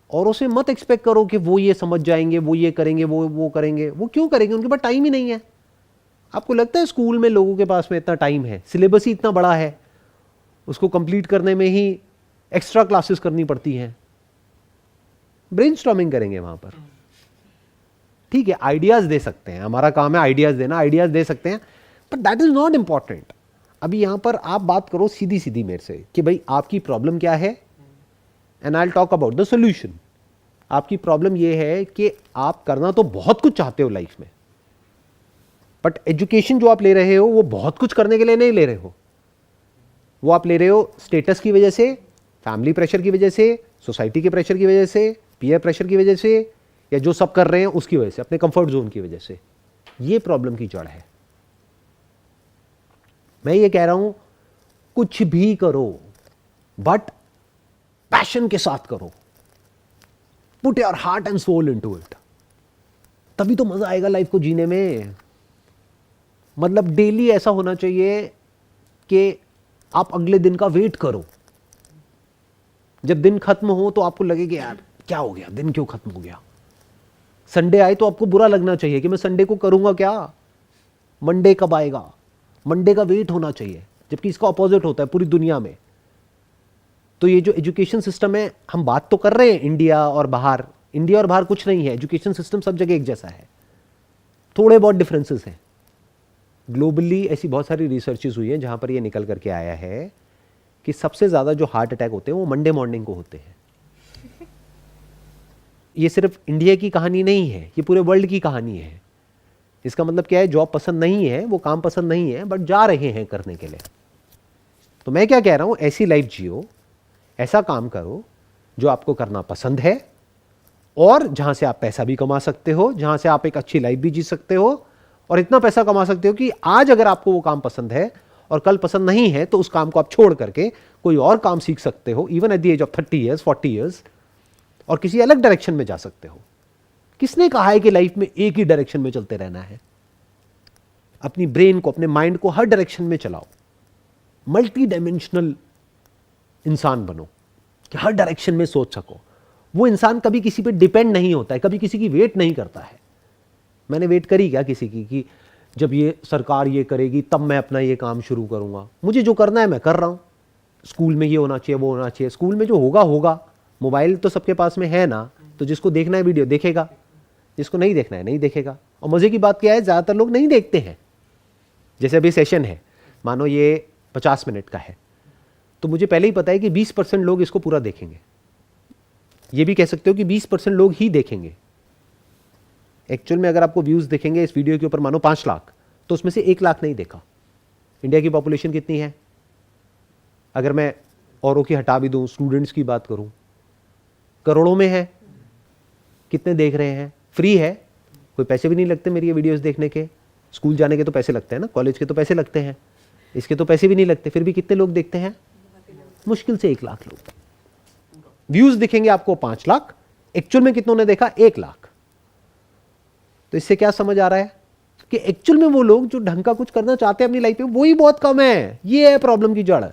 औरों से मत एक्सपेक्ट करो कि वो ये समझ जाएंगे, वो ये करेंगे, वो करेंगे। वो क्यों करेंगे? उनके पास टाइम ही नहीं है। आपको लगता है स्कूल में लोगों के पास में इतना टाइम है? सिलेबस ही इतना बड़ा है, उसको कंप्लीट करने में ही एक्स्ट्रा क्लासेस करनी पड़ती हैं। ब्रेनस्टॉर्मिंग करेंगे वहां पर, ठीक है, आइडियाज दे सकते हैं, हमारा काम है आइडियाज देना, आइडियाज दे सकते हैं, but that is not important. अभी यहां पर आप बात करो सीधी सीधी मेरे से कि भाई आपकी प्रॉब्लम क्या है, and I will talk about the solution. आपकी प्रॉब्लम यह है कि आप करना तो बहुत कुछ चाहते हो लाइफ में, बट एजुकेशन जो आप ले रहे हो वो बहुत कुछ करने के लिए नहीं ले रहे हो। वो आप ले रहे हो स्टेटस की वजह से, फैमिली प्रेशर की वजह से, सोसाइटी के प्रेशर की वजह से, पीयर प्रेशर की वजह से, या जो सब कर रहे हैं उसकी वजह से, अपने कंफर्ट जोन की वजह से। ये प्रॉब्लम की जड़ है। मैं ये कह रहा हूं कुछ भी करो बट पैशन के साथ करो, put your heart and soul into it, तभी तो मजा आएगा लाइफ को जीने में। मतलब डेली ऐसा होना चाहिए कि आप अगले दिन का वेट करो। जब दिन खत्म हो तो आपको लगे कि यार क्या हो गया, दिन क्यों खत्म हो गया। संडे आए तो आपको बुरा लगना चाहिए कि मैं संडे को करूंगा क्या, मंडे कब आएगा, मंडे का वेट होना चाहिए। जबकि इसका अपोजिट होता है पूरी दुनिया में। तो ये जो एजुकेशन सिस्टम है, हम बात तो कर रहे हैं इंडिया और बाहर, इंडिया और बाहर कुछ नहीं है, एजुकेशन सिस्टम सब जगह एक जैसा है, थोड़े बहुत डिफरेंसेस हैं। ग्लोबली ऐसी बहुत सारी रिसर्चेस हुई हैं जहां पर ये निकल करके आया है कि सबसे ज़्यादा जो हार्ट अटैक होते हैं वो मंडे मॉर्निंग को होते हैं। ये सिर्फ इंडिया की कहानी नहीं है, ये पूरे वर्ल्ड की कहानी है। इसका मतलब क्या है, जॉब पसंद नहीं है, वो काम पसंद नहीं है, बट जा रहे हैं करने के लिए। तो मैं क्या कह रहा हूं, ऐसी लाइफ जियो, ऐसा काम करो जो आपको करना पसंद है और जहां से आप पैसा भी कमा सकते हो, जहां से आप एक अच्छी लाइफ भी जी सकते हो और इतना पैसा कमा सकते हो कि आज अगर आपको वो काम पसंद है और कल पसंद नहीं है तो उस काम को आप छोड़ करके कोई और काम सीख सकते हो, even at the age of 30 years 40 years, और किसी अलग डायरेक्शन में जा सकते हो। किसने कहा है कि लाइफ में एक ही डायरेक्शन में चलते रहना है? अपनी ब्रेन को, अपने माइंड को हर डायरेक्शन में चलाओ, मल्टी डायमेंशनल इंसान बनो कि हर डायरेक्शन में सोच सको। वो इंसान कभी किसी पे डिपेंड नहीं होता है, कभी किसी की वेट नहीं करता है। मैंने वेट करी क्या किसी की कि जब ये सरकार ये करेगी तब मैं अपना ये काम शुरू करूंगा? मुझे जो करना है मैं कर रहा हूं। स्कूल में ये होना चाहिए, वो होना चाहिए, स्कूल में जो होगा होगा। मोबाइल तो सबके पास में है ना, तो जिसको देखना है वीडियो देखेगा, जिसको नहीं देखना है नहीं देखेगा। और मजे की बात क्या है, ज्यादातर लोग नहीं देखते हैं। जैसे अभी सेशन है, मानो ये 50 मिनट का है, तो मुझे पहले ही पता है कि 20% लोग इसको पूरा देखेंगे। ये भी कह सकते हो कि 20% लोग ही देखेंगे। एक्चुअल में अगर आपको व्यूज दिखेंगे इस वीडियो के ऊपर मानो 5 लाख, तो उसमें से 1 लाख नहीं देखा। इंडिया की पॉपुलेशन कितनी है? अगर मैं औरों की हटा भी दूं, स्टूडेंट्स की बात करूं, करोड़ों में है। कितने देख रहे हैं? फ्री है, कोई पैसे भी नहीं लगते मेरी ये वीडियोस देखने के। स्कूल जाने के तो पैसे लगते हैं ना, कॉलेज के तो पैसे लगते हैं, इसके तो पैसे भी नहीं लगते। फिर भी कितने लोग देखते हैं? मुश्किल से 1 लाख लोग। व्यूज दिखेंगे आपको 5 लाख, एक्चुअल में कितनों ने देखा? 1 लाख। तो इससे क्या समझ आ रहा है कि एक्चुअल में वो लोग जो ढंग का कुछ करना चाहते हैं अपनी लाइफ में, वही बहुत कम है। ये है प्रॉब्लम की जड़।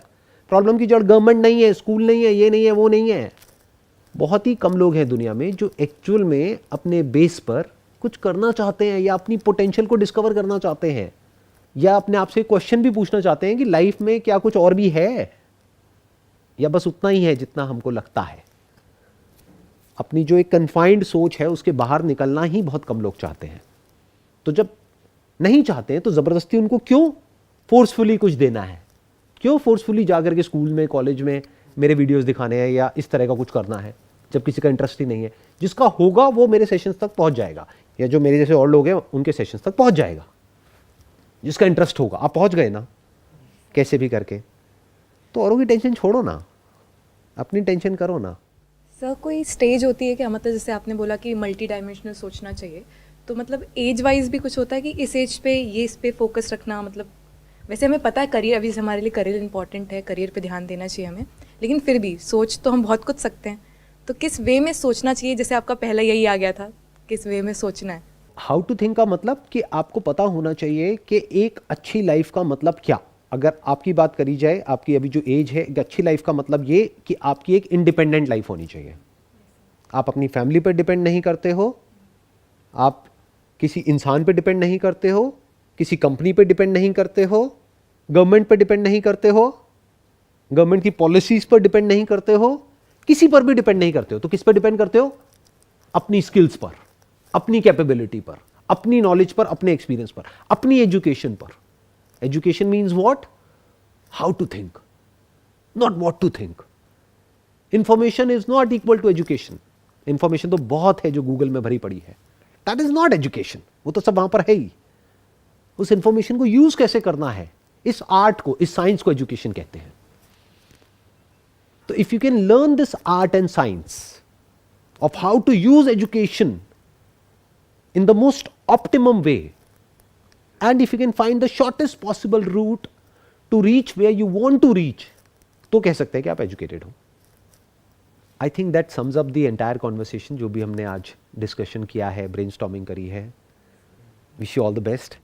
प्रॉब्लम की जड़ गवर्नमेंट नहीं है, स्कूल नहीं है, ये नहीं है, वो नहीं है। बहुत ही कम लोग हैं दुनिया में जो एक्चुअल में अपने बेस पर कुछ करना चाहते हैं या अपनी पोटेंशियल को डिस्कवर करना चाहते हैं, या अपने आप से क्वेश्चन भी पूछना चाहते हैं कि लाइफ में क्या कुछ और भी है या बस उतना ही है जितना हमको लगता है। अपनी जो एक कन्फाइंड सोच है उसके बाहर निकलना ही बहुत कम लोग चाहते हैं। तो जब नहीं चाहते हैं तो ज़बरदस्ती उनको क्यों फोर्सफुली कुछ देना है? क्यों फोर्सफुली जाकर के स्कूल में, कॉलेज में मेरे वीडियोस दिखाने हैं या इस तरह का कुछ करना है, जब किसी का इंटरेस्ट ही नहीं है? जिसका होगा वो मेरे सेशंस तक पहुंच जाएगा, या जो मेरे जैसे और लोग हैं उनके सेशंस तक पहुंच जाएगा। जिसका इंटरेस्ट होगा, आप पहुंच गए ना कैसे भी करके, तो औरों की टेंशन छोड़ो ना, अपनी टेंशन करो ना। सर कोई स्टेज होती है क्या, मतलब जैसे आपने बोला कि मल्टी डायमेंशनल सोचना चाहिए, तो मतलब एज वाइज भी कुछ होता है कि इस एज पे ये इस पे फोकस रखना? मतलब वैसे हमें पता है करियर, अभी जैसे हमारे लिए करियर इंपॉर्टेंट है, करियर पे ध्यान देना चाहिए हमें, लेकिन फिर भी सोच तो हम बहुत कुछ सकते हैं। तो किस वे में सोचना चाहिए? जैसे आपका पहला यही आ गया था, किस वे में सोचना है? हाउ टू थिंक का मतलब कि आपको पता होना चाहिए कि एक अच्छी लाइफ का मतलब क्या। अगर आपकी बात करी जाए, आपकी अभी जो एज है, एक अच्छी लाइफ का मतलब ये कि आपकी एक इंडिपेंडेंट लाइफ होनी चाहिए। आप अपनी फैमिली पर डिपेंड नहीं करते हो, आप किसी इंसान पे डिपेंड नहीं करते हो, किसी कंपनी पे डिपेंड नहीं करते हो, गवर्नमेंट पे डिपेंड नहीं करते हो, गवर्नमेंट की पॉलिसीज पर डिपेंड नहीं करते हो, किसी पर भी डिपेंड नहीं करते हो। तो किस पर डिपेंड करते हो? अपनी स्किल्स पर, अपनी कैपेबिलिटी पर, अपनी नॉलेज पर, अपने एक्सपीरियंस पर, अपनी एजुकेशन पर। Education means what? How to think, not what to think. Information is not equal to education. Information तो बहुत है जो गूगल में भरी पड़ी है, दैट इज नॉट एजुकेशन। वो तो सब वहां पर है ही। उस इंफॉर्मेशन को यूज कैसे करना है, इस आर्ट को, इस साइंस को एजुकेशन कहते हैं। तो if you can learn this art and science of how to use education in the most optimum way, and if you can find the shortest possible route to reach where you want to reach, तो कह सकते हैं कि आप educated हो। I think that sums up the entire conversation जो भी हमने आज डिस्कशन किया है, ब्रेनस्टॉर्मिंग करी है। Wish you all the best.